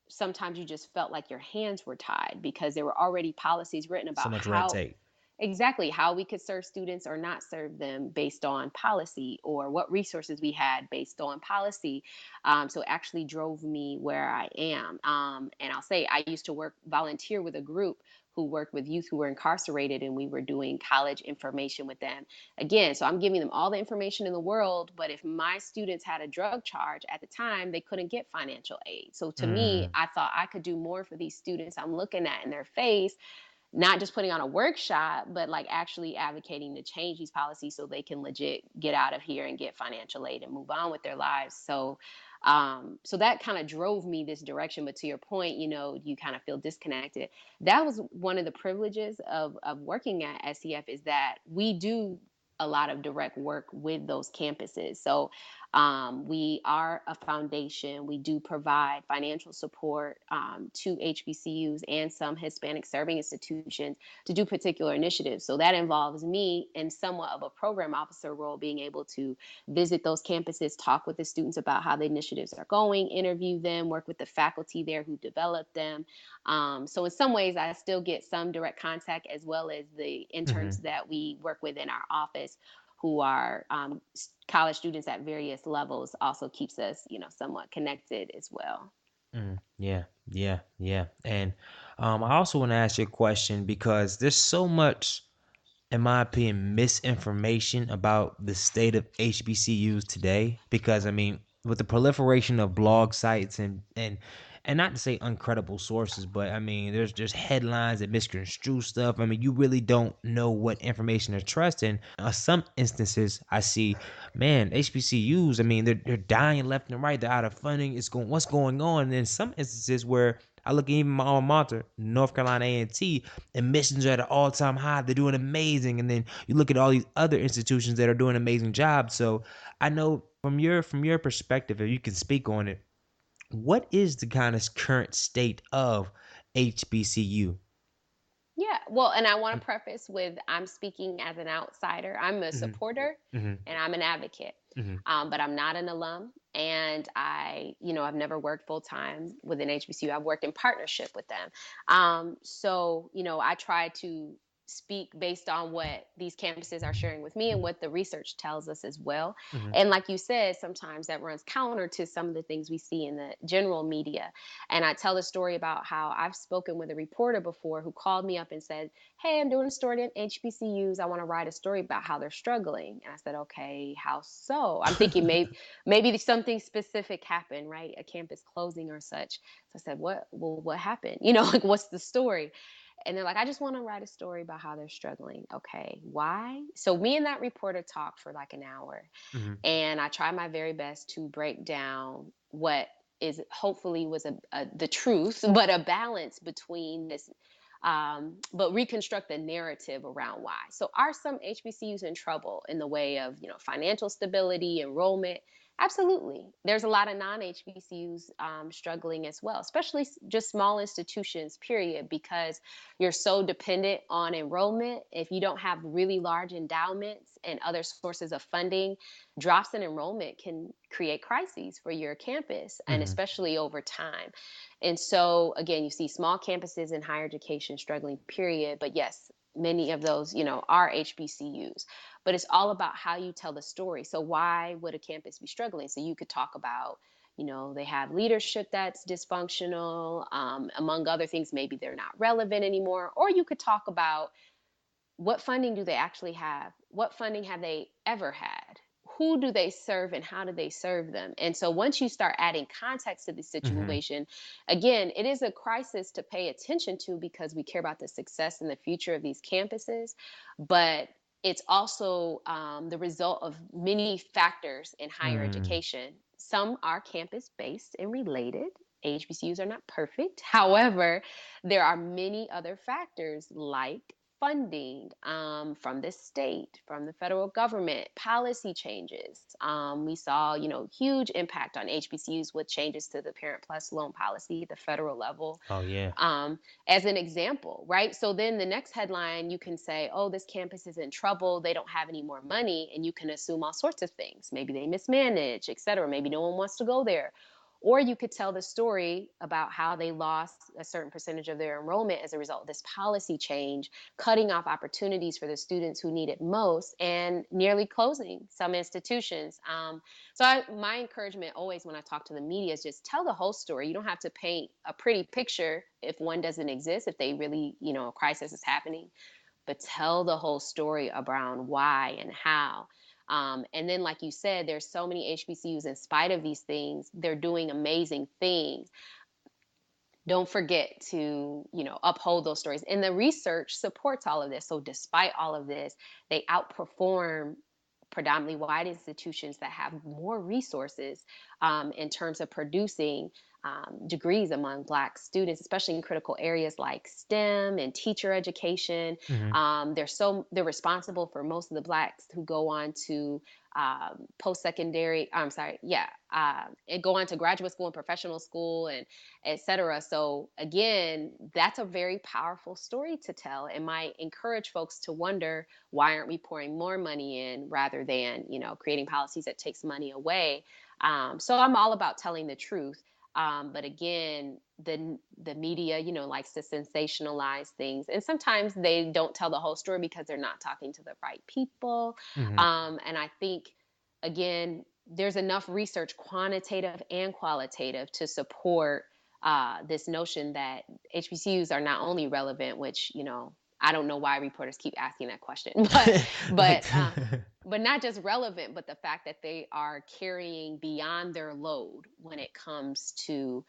sometimes you just felt like your hands were tied because there were already policies written So about much red how tape. exactly how we could serve students or not serve them based on policy, or what resources we had based on policy. So it actually drove me where I am. And I'll say I used to volunteer with a group who worked with youth who were incarcerated, and we were doing college information with them. Again, so I'm giving them all the information in the world, but if my students had a drug charge at the time, they couldn't get financial aid. So to me, Mm. I thought I could do more for these students I'm looking at in their face, not just putting on a workshop, but like actually advocating to change these policies so they can legit get out of here and get financial aid and move on with their lives. So that kind of drove me this direction. But to your point, you kind of feel disconnected. That was one of the privileges of working at SCF, is that we do a lot of direct work with those campuses. So we are a foundation. We do provide financial support to HBCUs and some Hispanic serving institutions to do particular initiatives. So that involves me in somewhat of a program officer role, being able to visit those campuses, talk with the students about how the initiatives are going, interview them, work with the faculty there who developed them. So in some ways, I still get some direct contact, as well as the interns Mhm. that we work with in our office, who are college students at various levels, also keeps us, somewhat connected as well. Yeah, yeah, yeah. And I also want to ask you a question because there's so much, in my opinion, misinformation about the state of HBCUs today. Because I mean, with the proliferation of blog sites and not to say uncredible sources, but I mean, there's headlines that misconstrue stuff. I mean, you really don't know what information to trust. And some instances, I see, man, HBCUs. I mean, they're dying left and right. They're out of funding. What's going on? And in some instances where I look at even my alma mater, North Carolina A&T, admissions are at an all-time high. They're doing amazing. And then you look at all these other institutions that are doing amazing jobs. So I know from your perspective, if you can speak on it, what is the kind of current state of HBCU? Yeah, well, and I want to preface with I'm speaking as an outsider. I'm a Mm-hmm, supporter mm-hmm, and I'm an advocate, mm-hmm, but I'm not an alum. And I've never worked full time with an HBCU. I've worked in partnership with them. I try to speak based on what these campuses are sharing with me and what the research tells us as well. mm-hmm, And like you said, sometimes that runs counter to some of the things we see in the general media. And I tell the story about how I've spoken with a reporter before who called me up and said, "Hey, I'm doing a story at HBCUs. I want to write a story about how they're struggling." And I said, "Okay, how so?" I'm thinking maybe something specific happened, right? A campus closing or such. So I said, "What? Well, what happened? Like what's the story?" And they're like, "I just want to write a story about how they're struggling." Okay, why? So me and that reporter talked for like an hour, mm-hmm, and I tried my very best to break down what is hopefully was the truth, but a balance between this, but reconstruct the narrative around why. So are some HBCUs in trouble in the way of financial stability, enrollment? Absolutely. There's a lot of non-HBCUs struggling as well, especially just small institutions, period, because you're so dependent on enrollment. If you don't have really large endowments and other sources of funding, drops in enrollment can create crises for your campus, and Mm-hmm. especially over time. And so, again, you see small campuses in higher education struggling, period. But yes, many of those, are HBCUs, but it's all about how you tell the story. So why would a campus be struggling? So you could talk about, they have leadership that's dysfunctional, among other things. Maybe they're not relevant anymore. Or you could talk about, what funding do they actually have? What funding have they ever had? Who do they serve and how do they serve them? And so once you start adding context to the Mm-hmm. situation, again, it is a crisis to pay attention to because we care about the success and the future of these campuses. But it's also the result of many factors in higher Mm-hmm. education. Some are campus based and related. HBCUs are not perfect. However, there are many other factors like funding from the state, from the federal government, policy changes. We saw, huge impact on HBCUs with changes to the Parent Plus loan policy at the federal level. Oh yeah. Um, as an example, right? So then the next headline, you can say, oh, this campus is in trouble. They don't have any more money. And you can assume all sorts of things. Maybe they mismanage, et cetera. Maybe no one wants to go there. Or you could tell the story about how they lost a certain percentage of their enrollment as a result of this policy change, cutting off opportunities for the students who need it most, and nearly closing some institutions. My encouragement always when I talk to the media is just tell the whole story. You don't have to paint a pretty picture if one doesn't exist, if they really, a crisis is happening, but tell the whole story around why and how. And then, like you said, there's so many HBCUs in spite of these things, they're doing amazing things. Don't forget to, uphold those stories. And the research supports all of this. So despite all of this, they outperform predominantly white institutions that have more resources in terms of producing degrees among Black students, especially in critical areas like STEM and teacher education. Mm-hmm. They're responsible for most of the Blacks who go on to post-secondary. I'm sorry, yeah, and go on to graduate school and professional school and etc. So again, that's a very powerful story to tell, and might encourage folks to wonder, why aren't we pouring more money in rather than creating policies that takes money away. So I'm all about telling the truth. But again, the media, likes to sensationalize things, and sometimes they don't tell the whole story because they're not talking to the right people. Mm-hmm. And I think, again, there's enough research, quantitative and qualitative, to support this notion that HBCUs are not only relevant, which I don't know why reporters keep asking that question, but But but not just relevant, but the fact that they are carrying beyond their load when it comes to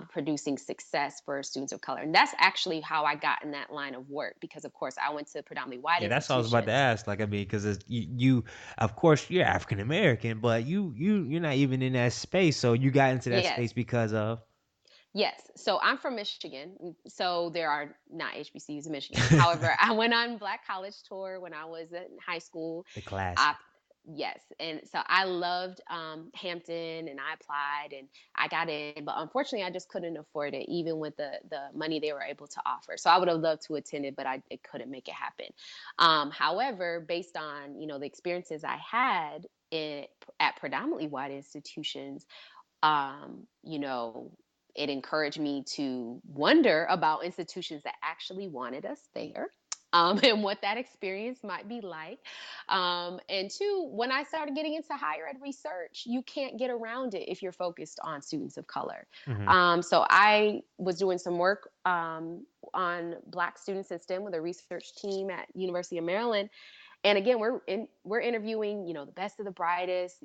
producing success for students of color. And that's actually how I got in that line of work, because of course I went to predominantly white yeah, that's what I was about to institutions. ask. Like, I mean, because you, of course, you're African American, but you're not even in that space. So you got into that Yes. space because of Yes. So I'm from Michigan. So there are not HBCUs in Michigan. However, I went on Black College Tour when I was in high school. the I, classic. yes. And so I loved Hampton, and I applied and I got in. But unfortunately, I just couldn't afford it, even with the money they were able to offer. So I would have loved to attend it, but it couldn't make it happen. However, based on, the experiences I had at predominantly white institutions, um, you know, it encouraged me to wonder about institutions that actually wanted us there. And what that experience might be like. And two, when I started getting into higher ed research, you can't get around it if you're focused on students of color. Mm-hmm. So I was doing some work on Black students in STEM with a research team at University of Maryland. And again, we're interviewing, the best of the brightest,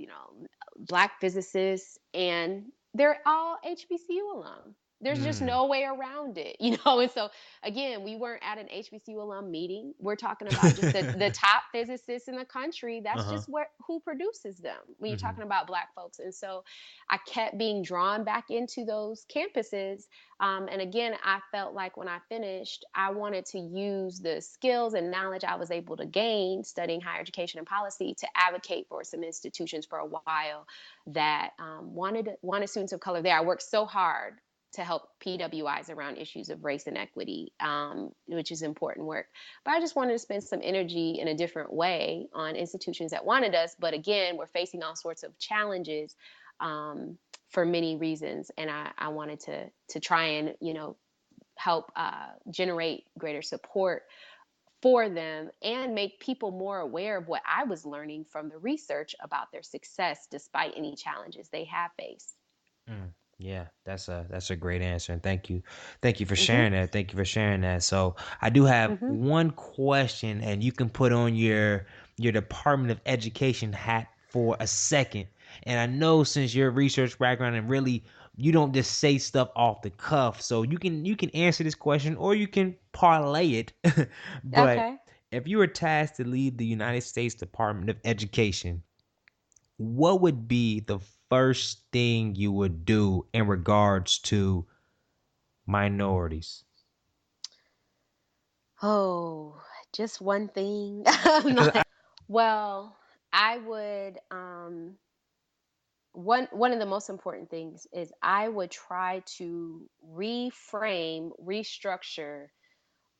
Black physicists, and they're all HBCU alum. There's just no way around it, you know? And so again, we weren't at an HBCU alum meeting. We're talking about just the top physicists in the country. That's Uh-huh. just who produces them when you're Mm-hmm. talking about Black folks. And so I kept being drawn back into those campuses. And again, I felt like when I finished, I wanted to use the skills and knowledge I was able to gain studying higher education and policy to advocate for some institutions for a while that wanted students of color there. I worked so hard to help PWIs around issues of race and equity, which is important work. But I just wanted to spend some energy in a different way on institutions that wanted us. But again, we're facing all sorts of challenges for many reasons. And I wanted to try and, help generate greater support for them and make people more aware of what I was learning from the research about their success despite any challenges they have faced. Yeah, that's a great answer, and thank you for Mm-hmm. sharing that. Thank you for sharing that. So I do have Mm-hmm. one question, and you can put on your Department of Education hat for a second. And I know since your research background and really you don't just say stuff off the cuff, so you can answer this question or you can parlay it. But Okay. if you were tasked to lead the United States Department of Education, what would be the first thing you would do in regards to minorities? Oh, just one thing. Because Well, I would one of the most important things is I would try to reframe, restructure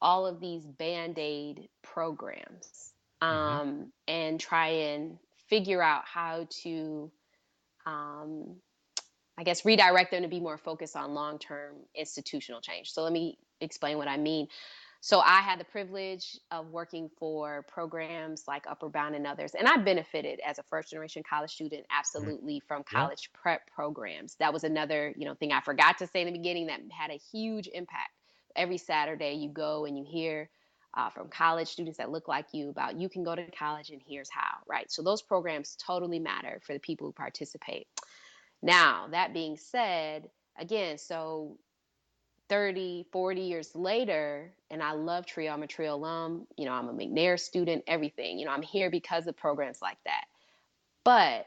all of these band-aid programs, and try and figure out how to um, I guess redirect them to be more focused on long-term institutional change. So let me explain what I mean. So I had the privilege of working for programs like Upward Bound and others, and I benefited as a first-generation college student absolutely from yeah. college prep programs. That was another, thing I forgot to say in the beginning that had a huge impact. Every Saturday, you go and you hear from college students that look like you about you can go to college and here's how, right? So those programs totally matter for the people who participate. Now, that being said, again, so 30, 40 years later, and I love TRIO, I'm a TRIO alum, I'm a McNair student, everything. I'm here because of programs like that. But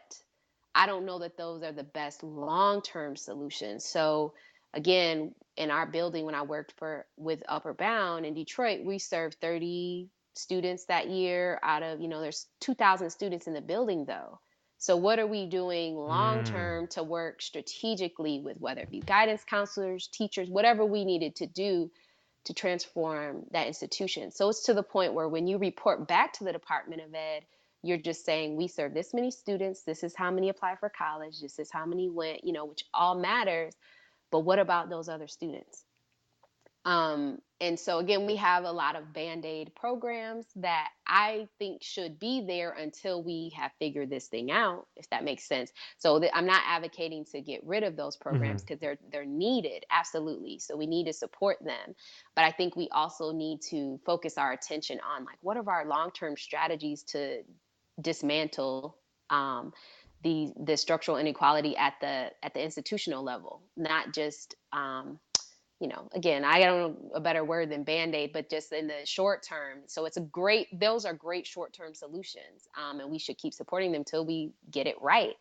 I don't know that those are the best long-term solutions. So again, in our building, when I worked with Upward Bound in Detroit, we served 30 students that year out of, there's 2,000 students in the building though. So what are we doing long term to work strategically with whether it be guidance counselors, teachers, whatever we needed to do to transform that institution? So it's to the point where when you report back to the Department of Ed, you're just saying we serve this many students, this is how many apply for college, this is how many went, which all matters. But what about those other students? And so again, we have a lot of band-aid programs that I think should be there until we have figured this thing out, if that makes sense. So I'm not advocating to get rid of those programs because they're needed, absolutely. So we need to support them. But I think we also need to focus our attention on like what are our long-term strategies to dismantle the structural inequality at the institutional level, not just again, I don't know a better word than band-aid, but just in the short term. So those are great short-term solutions. And we should keep supporting them till we get it right,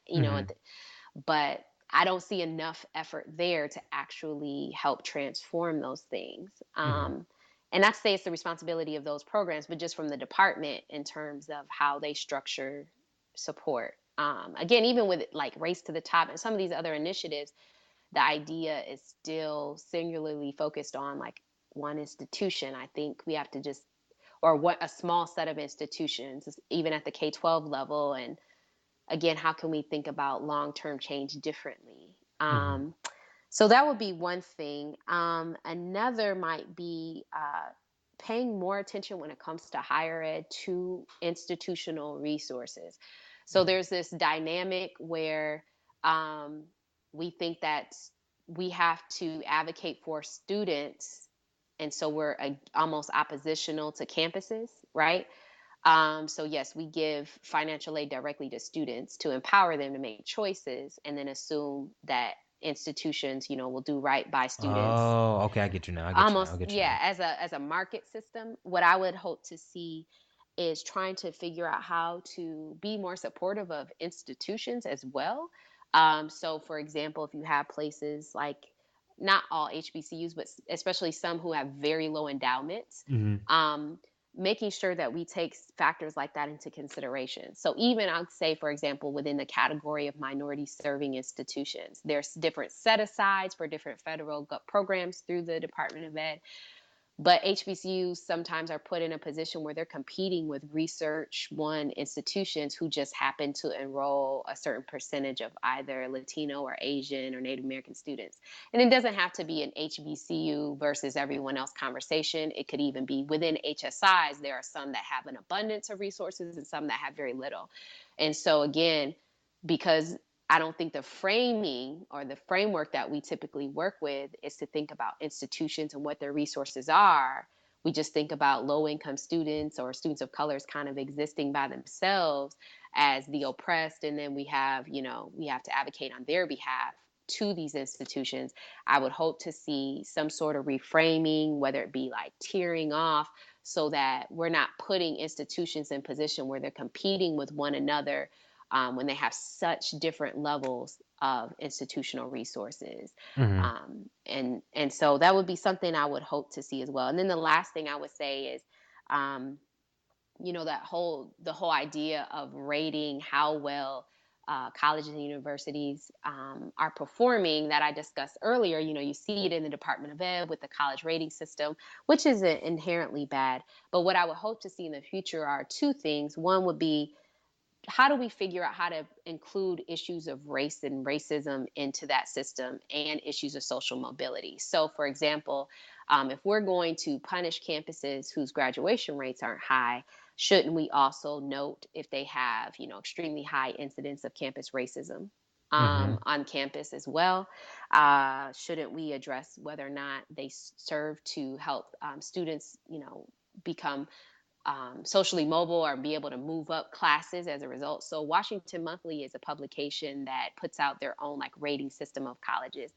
but I don't see enough effort there to actually help transform those things. And not to say it's the responsibility of those programs, but just from the department in terms of how they structure support. Again, even with like Race to the Top and some of these other initiatives, the idea is still singularly focused on like one institution. I think we have to just, or what a small set of institutions, even at the K-12 level. And again, how can we think about long-term change differently? So that would be one thing. Another might be paying more attention when it comes to higher ed to institutional resources. So there's this dynamic where um, we think that we have to advocate for students, and so we're almost oppositional to campuses, right? So yes, we give financial aid directly to students to empower them to make choices, and then assume that institutions, will do right by students. Oh, okay. I get you now. I get you now. I Almost, get you yeah, now. as a market system. What I would hope to see is trying to figure out how to be more supportive of institutions as well. So, for example, if you have places like, not all HBCUs, but especially some who have very low endowments, Hmm. um, making sure that we take factors like that into consideration. So, even I'd say, for example, within the category of minority serving institutions, there's different set asides for different federal programs through the Department of Ed. But HBCUs sometimes are put in a position where they're competing with research one institutions who just happen to enroll a certain percentage of either Latino or Asian or Native American students. And it doesn't have to be an HBCU versus everyone else conversation. It could even be within HSIs. There are some that have an abundance of resources and some that have very little. And so, again, because I don't think the framing or the framework that we typically work with is to think about institutions and what their resources are. We just think about low income students or students of colors kind of existing by themselves as the oppressed. And then we have to advocate on their behalf to these institutions. I would hope to see some sort of reframing, whether it be like tearing off, so that we're not putting institutions in position where they're competing with one another when they have such different levels of institutional resources. Hmm. And so that would be something I would hope to see as well. And then the last thing I would say is, um, the whole idea of rating how well colleges and universities are performing that I discussed earlier. You see it in the Department of Ed with the college rating system, which isn't inherently bad. But what I would hope to see in the future are two things. One would be, how do we figure out how to include issues of race and racism into that system and issues of social mobility? So, for example, if we're going to punish campuses whose graduation rates aren't high, shouldn't we also note if they have, extremely high incidence of campus racism Hmm. on campus as well? Shouldn't we address whether or not they serve to help students, become socially mobile or be able to move up classes as a result? So Washington Monthly is a publication that puts out their own like rating system of colleges.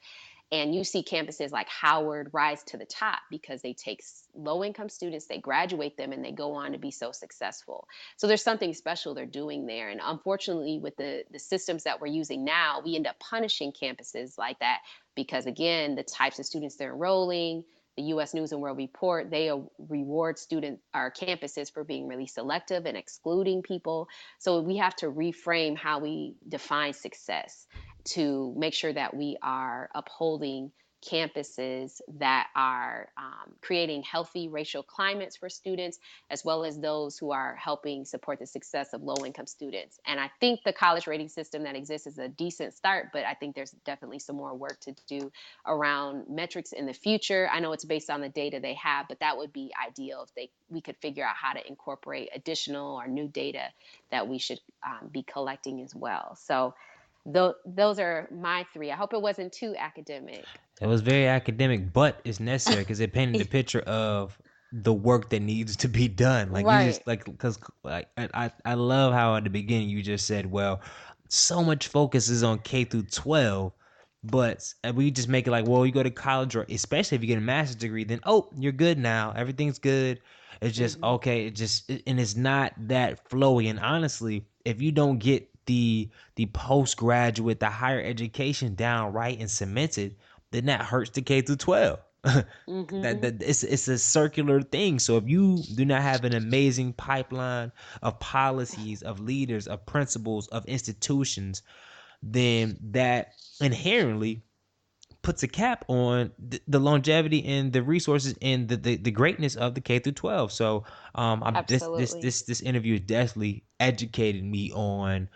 And you see campuses like Howard rise to the top because they take low income students, they graduate them, and they go on to be so successful. So there's something special they're doing there. And unfortunately, with the systems that we're using now, we end up punishing campuses like that because, again, the types of students they're enrolling, the U.S. News and World Report, they reward student or campuses for being really selective and excluding people. So we have to reframe how we define success to make sure that we are upholding campuses that are creating healthy racial climates for students, as well as those who are helping support the success of low-income students. And I think the college rating system that exists is a decent start, but I think there's definitely some more work to do around metrics in the future. I know it's based on the data they have, but that would be ideal if we could figure out how to incorporate additional or new data that we should be collecting as well. So those are my three. I hope it wasn't too academic. It was very academic, but it's necessary because it painted a picture of the work that needs to be done. Like you Right. just like because like I love how at the beginning you just said, well, so much focus is on K through 12, but we just make it like, well, you go to college or especially if you get a master's degree, then oh, you're good now, everything's good. It's just Mm-hmm. okay. And it's not that flowy. And honestly, if you don't get the postgraduate, the higher education down right and cemented, then that hurts the K through 12. Mm-hmm. It's a circular thing. So if you do not have an amazing pipeline of policies, of leaders, of principles, of institutions, then that inherently puts a cap on the longevity and the resources and the greatness of the K through 12. So Absolutely. this interview definitely educated me on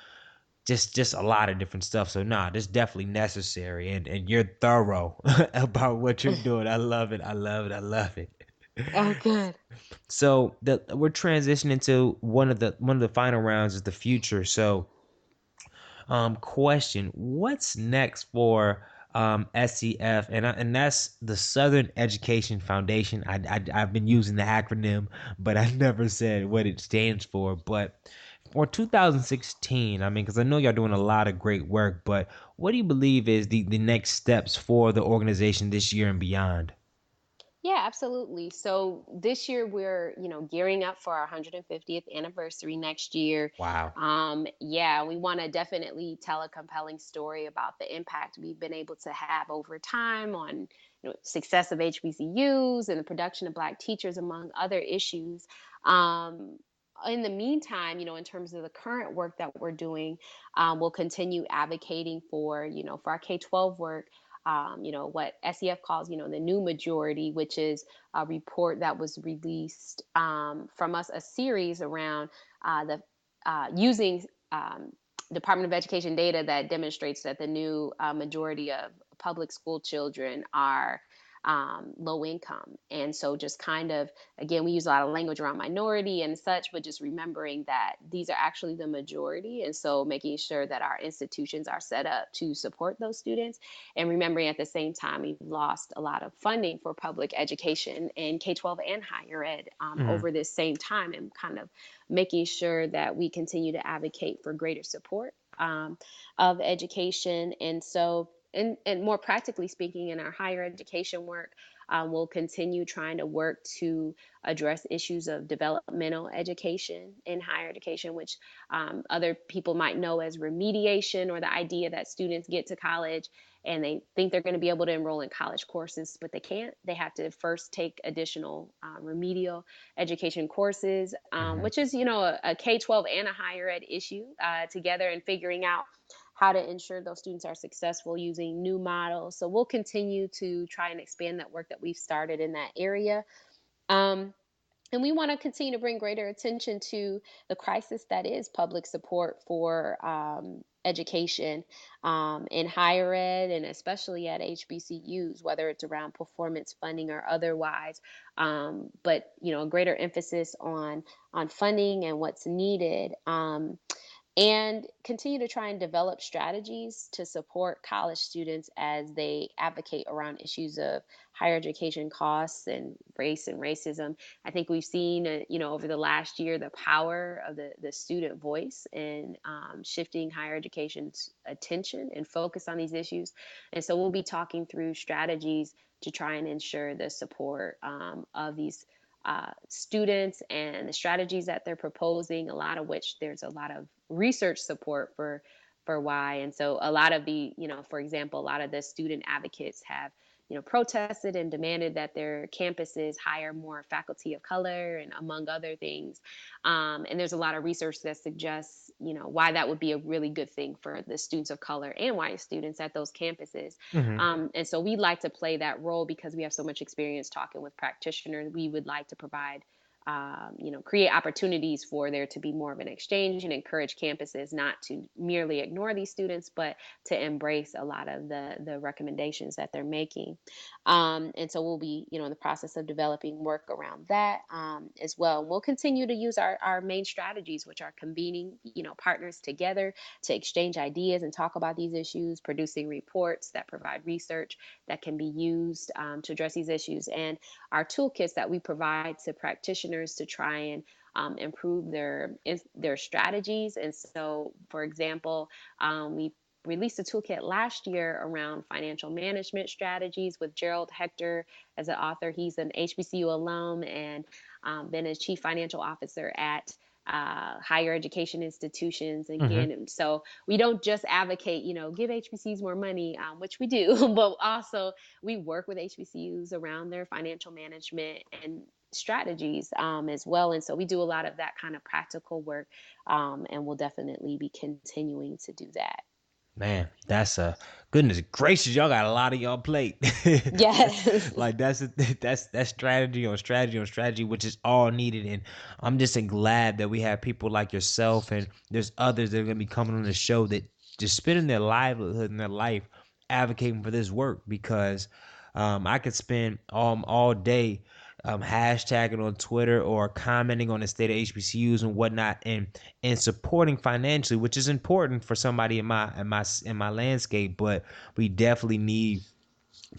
just a lot of different stuff. So nah, this definitely necessary, and you're thorough about what you're doing. I love it. I love it. I love it. Oh, good. So we're transitioning to one of the final rounds is the future. So question: what's next for SCF, and that's the Southern Education Foundation. I've been using the acronym, but I never said what it stands for. But or 2016? I mean, because I know y'all doing a lot of great work, but what do you believe is the next steps for the organization this year and beyond? Yeah, absolutely. So this year we're, gearing up for our 150th anniversary next year. Wow. Yeah, we want to definitely tell a compelling story about the impact we've been able to have over time on, success of HBCUs and the production of Black teachers, among other issues. Um, in the meantime, in terms of the current work that we're doing, we'll continue advocating for, for our K-12 work, what SEF calls, the new majority, which is a report that was released from us, a series around the using Department of Education data that demonstrates that the new majority of public school children are low income. And so just kind of, again, we use a lot of language around minority and such, but just remembering that these are actually the majority. And so making sure that our institutions are set up to support those students, and remembering at the same time, we've lost a lot of funding for public education in K-12 and higher ed Hmm. over this same time, and kind of making sure that we continue to advocate for greater support of education. And so, and more practically speaking, in our higher education work, we'll continue trying to work to address issues of developmental education in higher education, which other people might know as remediation, or the idea that students get to college and they think they're going to be able to enroll in college courses, but they can't. They have to first take additional remedial education courses, Hmm. which is, a K-12 and a higher ed issue together, and figuring out how to ensure those students are successful using new models. So we'll continue to try and expand that work that we've started in that area. Um, and we want to continue to bring greater attention to the crisis that is public support for education in higher ed, and especially at HBCUs, whether it's around performance funding or otherwise. But a greater emphasis on funding and what's needed. And continue to try and develop strategies to support college students as they advocate around issues of higher education costs and race and racism. I think we've seen, over the last year, the power of the student voice in shifting higher education's attention and focus on these issues. And so we'll be talking through strategies to try and ensure the support of these students and the strategies that they're proposing, a lot of which there's a lot of research support for why. And so a lot of the, for example, a lot of the student advocates have, protested and demanded that their campuses hire more faculty of color, and among other things. And there's a lot of research that suggests, why that would be a really good thing for the students of color and white students at those campuses. Hmm. And so we'd like to play that role because we have so much experience talking with practitioners. We would like to provide, create opportunities for there to be more of an exchange, and encourage campuses not to merely ignore these students, but to embrace a lot of the recommendations that they're making. And so we'll be, in the process of developing work around that as well. And we'll continue to use our main strategies, which are convening, partners together to exchange ideas and talk about these issues, producing reports that provide research that can be used to address these issues, and our toolkits that we provide to practitioners to try and improve their strategies. And so, for example, we released a toolkit last year around financial management strategies with Gerald Hector as an author. He's an HBCU alum and been a chief financial officer at higher education institutions. Hmm. Again, and so we don't just advocate, give HBCUs more money, which we do, but also we work with HBCUs around their financial management and strategies as well. And so we do a lot of that kind of practical work, and we'll definitely be continuing to do that. Man, that's a goodness gracious. Y'all got a lot of y'all plate. Yes. Like that's strategy on strategy on strategy, which is all needed. And I'm just glad that we have people like yourself, and there's others that are gonna be coming on the show that just spending their livelihood and their life advocating for this work, because I could spend all day hashtagging on Twitter or commenting on the state of HBCUs and whatnot, and supporting financially, which is important for somebody in my landscape. But we definitely need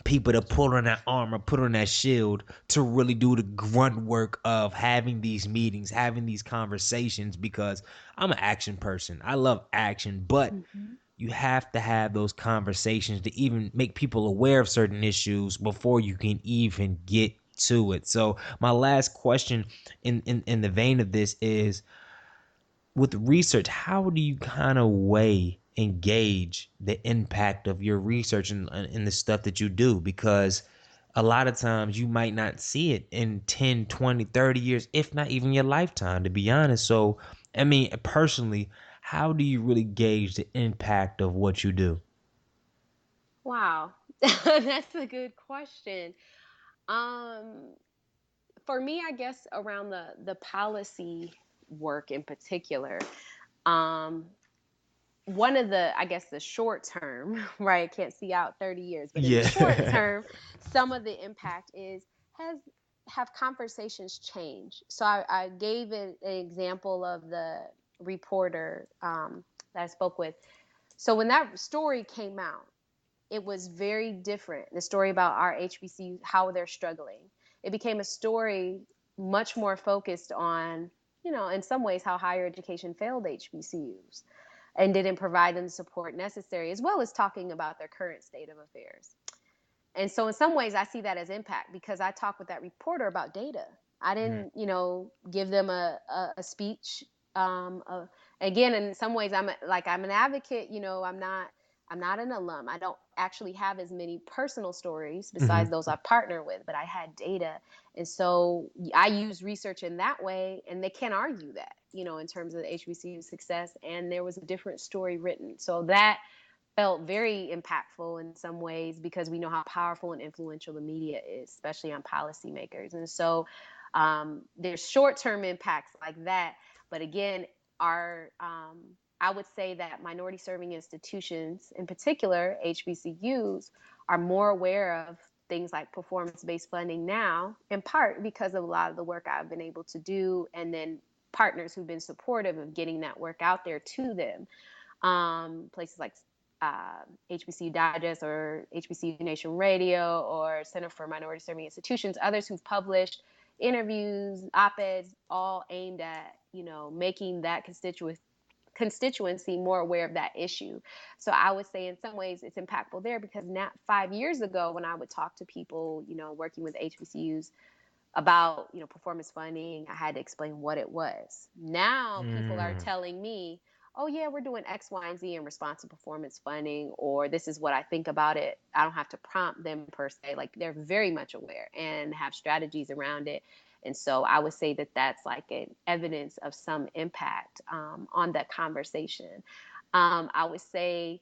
people to pull on that armor, put on that shield to really do the grunt work of having these meetings, having these conversations, because I'm an action person. I love action, but Mhm. you have to have those conversations to even make people aware of certain issues before you can even get to it. So my last question in the vein of this is, with research, how do you kind of weigh and gauge the impact of your research and the stuff that you do? Because a lot of times you might not see it in 10, 20, 30 years, if not even your lifetime, to be honest. So, I mean, personally, how do you really gauge the impact of what you do? Wow. That's a good question. Um, for me, I guess around the policy work in particular, um, one of the, I guess, the short term, right? Can't see out 30 years, but in the short Yeah. term, some of the impact is has have conversations changed. So I gave an example of the reporter that I spoke with. So when that story came out, it was very different. The story about our HBCUs, how they're struggling. It became a story much more focused on, in some ways, how higher education failed HBCUs and didn't provide them the support necessary, as well as talking about their current state of affairs. And so in some ways I see that as impact because I talked with that reporter about data. I Mm, didn't, give them a speech. Again, in some ways I'm an advocate, I'm not an alum. I don't actually have as many personal stories mhm. besides those I partner with, but I had data. And so I use research in that way, and they can't argue that, in terms of the HBCU success. And there was a different story written. So that felt very impactful in some ways because we know how powerful and influential the media is, especially on policymakers. And so there's short-term impacts like that. But again, I would say that minority serving institutions, in particular HBCUs, are more aware of things like performance-based funding now, in part because of a lot of the work I've been able to do, and then partners who've been supportive of getting that work out there to them. Places like HBCU Digest or HBCU Nation Radio or Center for Minority Serving Institutions, others who've published interviews, op-eds, all aimed at, making that constituency more aware of that issue. So I would say in some ways it's impactful there because now 5 years ago when I would talk to people, working with HBCUs about, performance funding, I had to explain what it was. Now people are Mm. telling me, oh yeah, we're doing X, Y, and Z in response to performance funding, or this is what I think about it. I don't have to prompt them per se. Like they're very much aware and have strategies around it. And so I would say that that's like an evidence of some impact on that conversation. I would say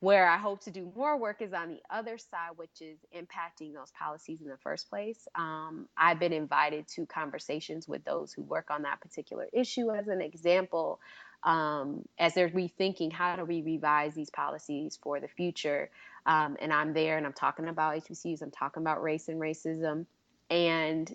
where I hope to do more work is on the other side, which is impacting those policies in the first place. I've been invited to conversations with those who work on that particular issue as an example, as they're rethinking how do we revise these policies for the future. And I'm there and I'm talking about HBCUs, I'm talking about race and racism. And,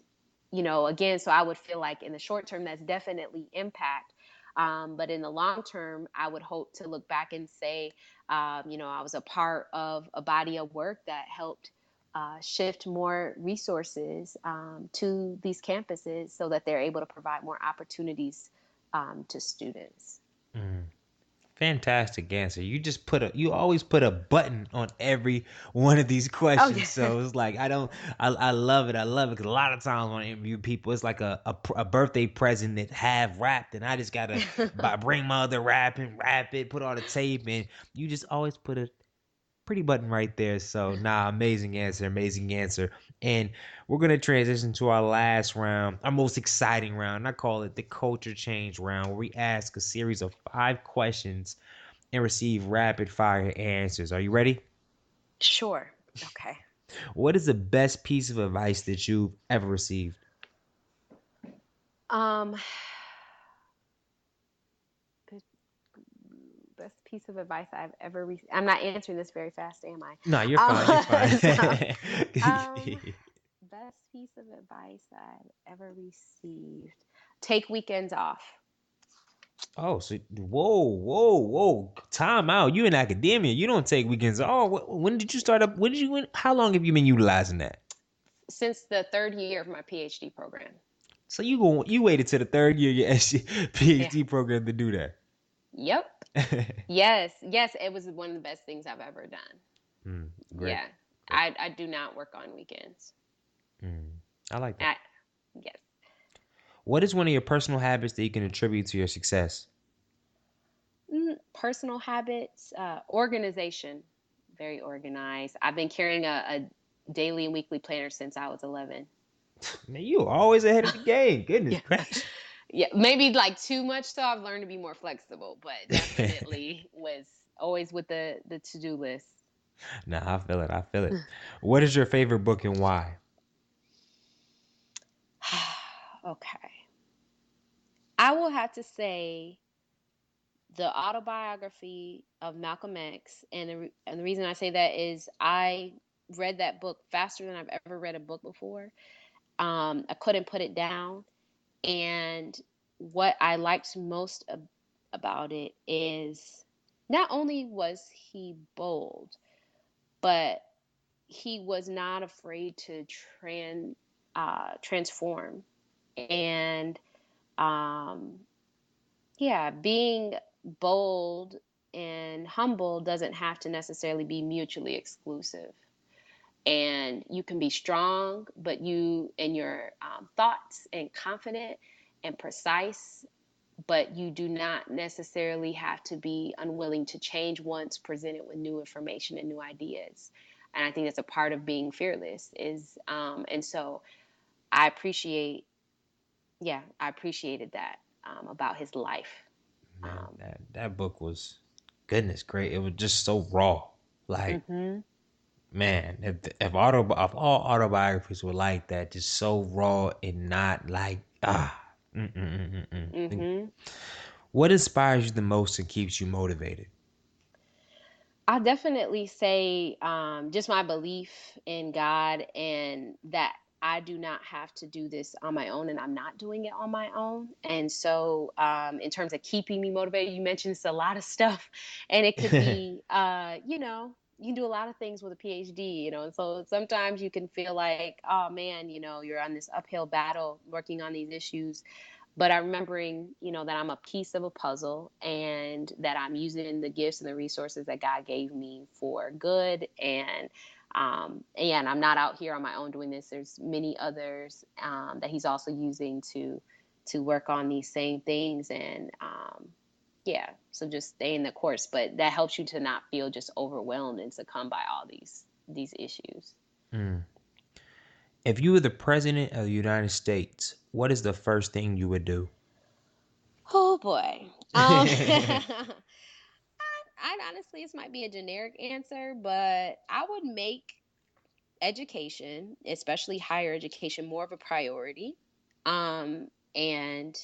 again, so I would feel like in the short term, that's definitely impact. But in the long term, I would hope to look back and say, I was a part of a body of work that helped shift more resources to these campuses so that they're able to provide more opportunities to students. Mm. Fantastic answer. You always put a button on every one of these Oh, questions. yeah. So it's like I love it. I love it because a lot of times when I interview people, it's like a birthday present that have wrapped, and I just gotta bring my other wrap and wrap it, put all the tape, and you just always put a pretty button right there. So amazing answer, amazing answer. And we're gonna transition to our last round, our most exciting round. I call it the culture change round, where we ask a series of 5 questions and receive rapid fire answers. Are you ready? Sure. Okay. What is the best piece of advice that you've ever received? Um, the best piece of advice I've ever received. I'm not answering this very fast, am I? No, you're fine. You're fine. Um, best piece of advice I've ever received. Take weekends off. Oh, so whoa. Time out. You in academia. You don't take weekends. Oh, when did you start up? How long have you been utilizing that? Since the third year of my PhD program. So you waited to the third year of your Yeah. PhD program to do that. Yep. Yes. Yes. It was one of the best things I've ever done. Great. Yeah. Great. I do not work on weekends. I like that. I, yes. What is one of your personal habits that you can attribute to your success? Personal habits, organization, very organized. I've been carrying a daily and weekly planner since I was 11. Man, you always ahead of the game. Goodness Yeah. gracious. Yeah, maybe like too much, so I've learned to be more flexible, but definitely was always with the to-do list. Nah, I feel it. I feel it. What is your favorite book and why? Okay. I will have to say the autobiography of Malcolm X, and the reason I say that is I read that book faster than I've ever read a book before. I couldn't put it down, and what I liked most about it is not only was he bold, but he was not afraid to transform, and um, yeah, being bold and humble doesn't have to necessarily be mutually exclusive. And you can be strong, but you in your thoughts and confident and precise, but you do not necessarily have to be unwilling to change once presented with new information and new ideas. And I think that's a part of being fearless is, and so I appreciate, yeah, I appreciated that about his life. Man, Um, that book was goodness great. It was just so raw. Like, mhm, man, if all autobiographies were like that, just so raw and not like mhm. What inspires you the most and keeps you motivated? I definitely say just my belief in God and that I do not have to do this on my own and I'm not doing it on my own. And so, in terms of keeping me motivated, you mentioned it's a lot of stuff, and it could be, you can do a lot of things with a PhD, and so sometimes you can feel like, oh man, you're on this uphill battle working on these issues, but I'm remembering, that I'm a piece of a puzzle and that I'm using the gifts and the resources that God gave me for good. And I'm not out here on my own doing this. There's many others that He's also using to work on these same things. And yeah, so just staying the course. But that helps you to not feel just overwhelmed and succumb by all these issues. If you were the president of the United States, what is the first thing you would do? Oh boy. I honestly, this might be a generic answer, but I would make education, especially higher education, more of a priority. And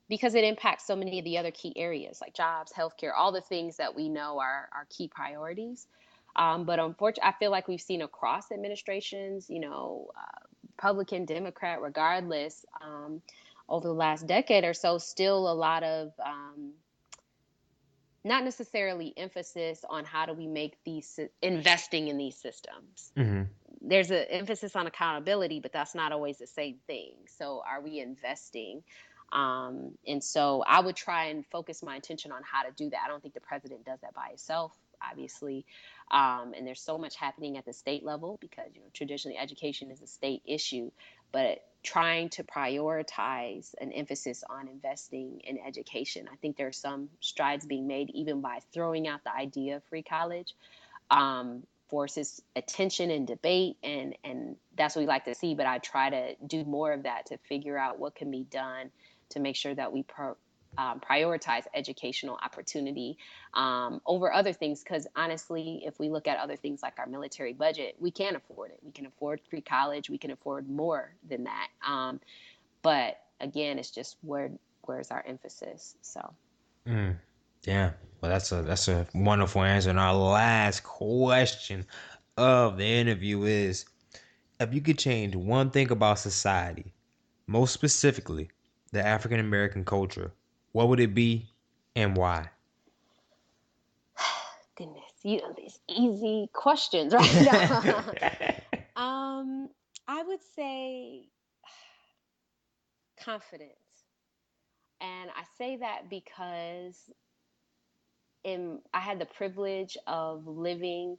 because it impacts so many of the other key areas like jobs, healthcare, all the things that we know are key priorities. But unfortunately, I feel like we've seen across administrations, Republican, Democrat, regardless, over the last decade or so, still a lot of not necessarily emphasis on how do we make these investing in these systems. There's an emphasis on accountability, but that's not always the same thing. So are we investing? And so I would try and focus my attention on how to do that. I don't think the president does that by himself, obviously. And there's so much happening at the state level because traditionally education is a state issue, but trying to prioritize an emphasis on investing in education. I think there are some strides being made even by throwing out the idea of free college. Forces attention and debate, and that's what we like to see. But I try to do more of that to figure out what can be done to make sure that we prioritize educational opportunity over other things. Because honestly, if we look at other things like our military budget, we can't afford it. We can afford free college. We can afford more than that. But again, it's just where's our emphasis. So. Yeah, well, that's a wonderful answer. And our last question of the interview is: if you could change one thing about society, most specifically the African American culture, what would it be And why? Goodness, these easy questions right now. I would say confidence. And I say that because I had the privilege of living,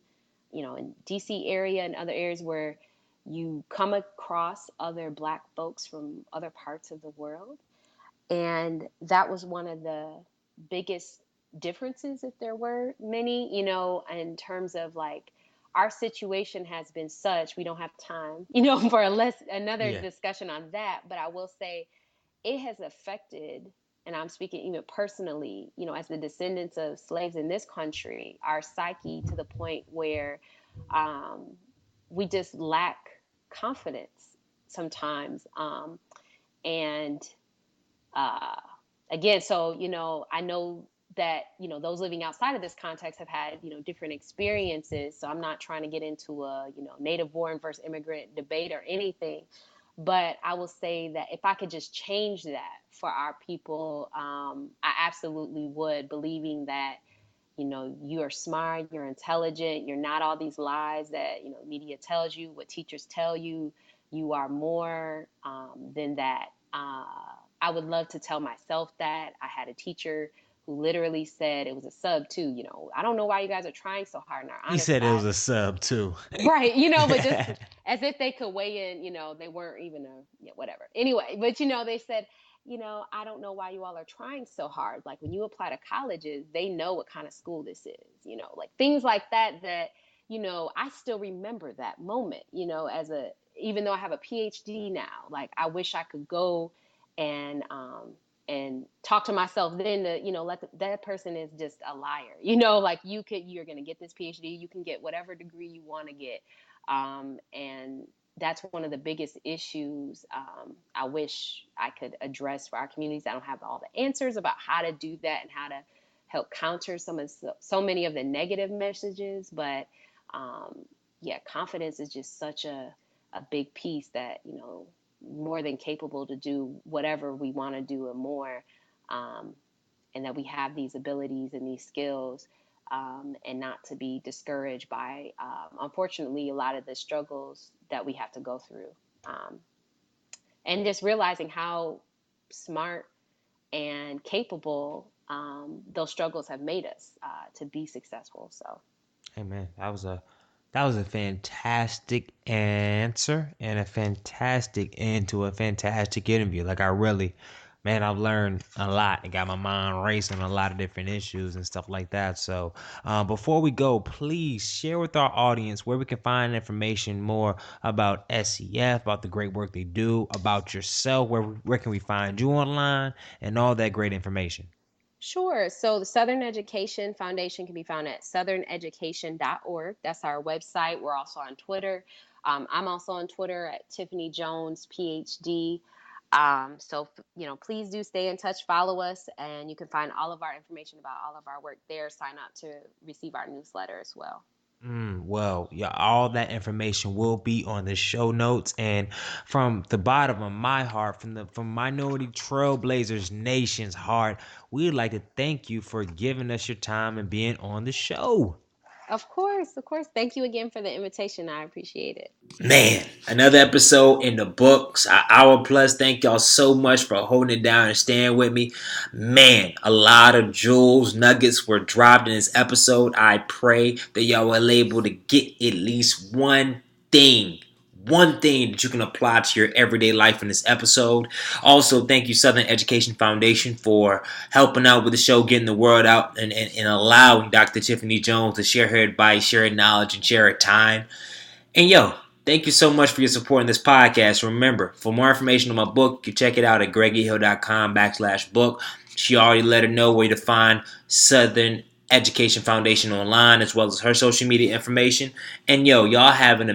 in DC area and other areas where you come across other Black folks from other parts of the world. And that was one of the biggest differences, if there were many, in terms of like our situation has been such, we don't have time, for another Yeah. discussion on that. But I will say it has affected, and I'm speaking even personally, as the descendants of slaves in this country, our psyche to the point where um, we just lack confidence sometimes. And uh, again, so, I know that, those living outside of this context have had, different experiences. So I'm not trying to get into a, native born versus immigrant debate or anything. But I will say that if I could just change that for our people, I absolutely would, believing that, you're smart, you're intelligent, you're not all these lies that, media tells you, what teachers tell you, you are more than that. I would love to tell myself that. I had a teacher who literally said, it was a sub too, I don't know why you guys are trying so hard. And our He honor said it staff, was a sub too. right, but just as if they could weigh in, they weren't even whatever. Anyway, but they said, I don't know why you all are trying so hard. Like when you apply to colleges, they know what kind of school this is, like things like that, I still remember that moment, even though I have a PhD now, like I wish I could go and, talk to myself then to, that person is just a liar, like you're going to get this PhD, you can get whatever degree you want to get. And that's one of the biggest issues I wish I could address for our communities. I don't have all the answers about how to do that and how to help counter so many of the negative messages. But yeah, confidence is just such a big piece that, more than capable to do whatever we want to do and more. And that we have these abilities and these skills, and not to be discouraged by, unfortunately, a lot of the struggles that we have to go through. And just realizing how smart and capable those struggles have made us to be successful. So, Hey man, that was a fantastic answer and a fantastic end to a fantastic interview. Like I really, man, I've learned a lot and got my mind racing on a lot of different issues and stuff like that. So before we go, please share with our audience where we can find information more about SEF, about the great work they do, about yourself, where can we find you online, and all that great information. sure. So the Southern Education Foundation can be found at southern.education.org. That's our website. We're also on Twitter. I'm also on Twitter at Tiffany Jones PhD. So please do stay in touch, follow us, and you can find all of our information about all of our work there. Sign up to receive our newsletter as well. Well, yeah, all that information will be on the show notes. And from the bottom of my heart, from Minority Trailblazers Nation's heart, we'd like to thank you for giving us your time and being on the show. Of course, of course. Thank you again for the invitation. I appreciate it. Man, another episode in the books, an hour plus. Thank y'all so much for holding it down and staying with me. Man, a lot of jewels, nuggets were dropped in this episode. I pray that y'all were able to get at least one thing that you can apply to your everyday life in this episode. Also, thank you, Southern Education Foundation, for helping out with the show, getting the word out, and allowing Dr. Tiffany Jones to share her advice, share her knowledge, and share her time. And yo, thank you so much for your support in this podcast. Remember, for more information on my book, you can check it out at gregehill.com/book. She already let her know where to find Southern Education Foundation online, as well as her social media information. And yo, y'all have an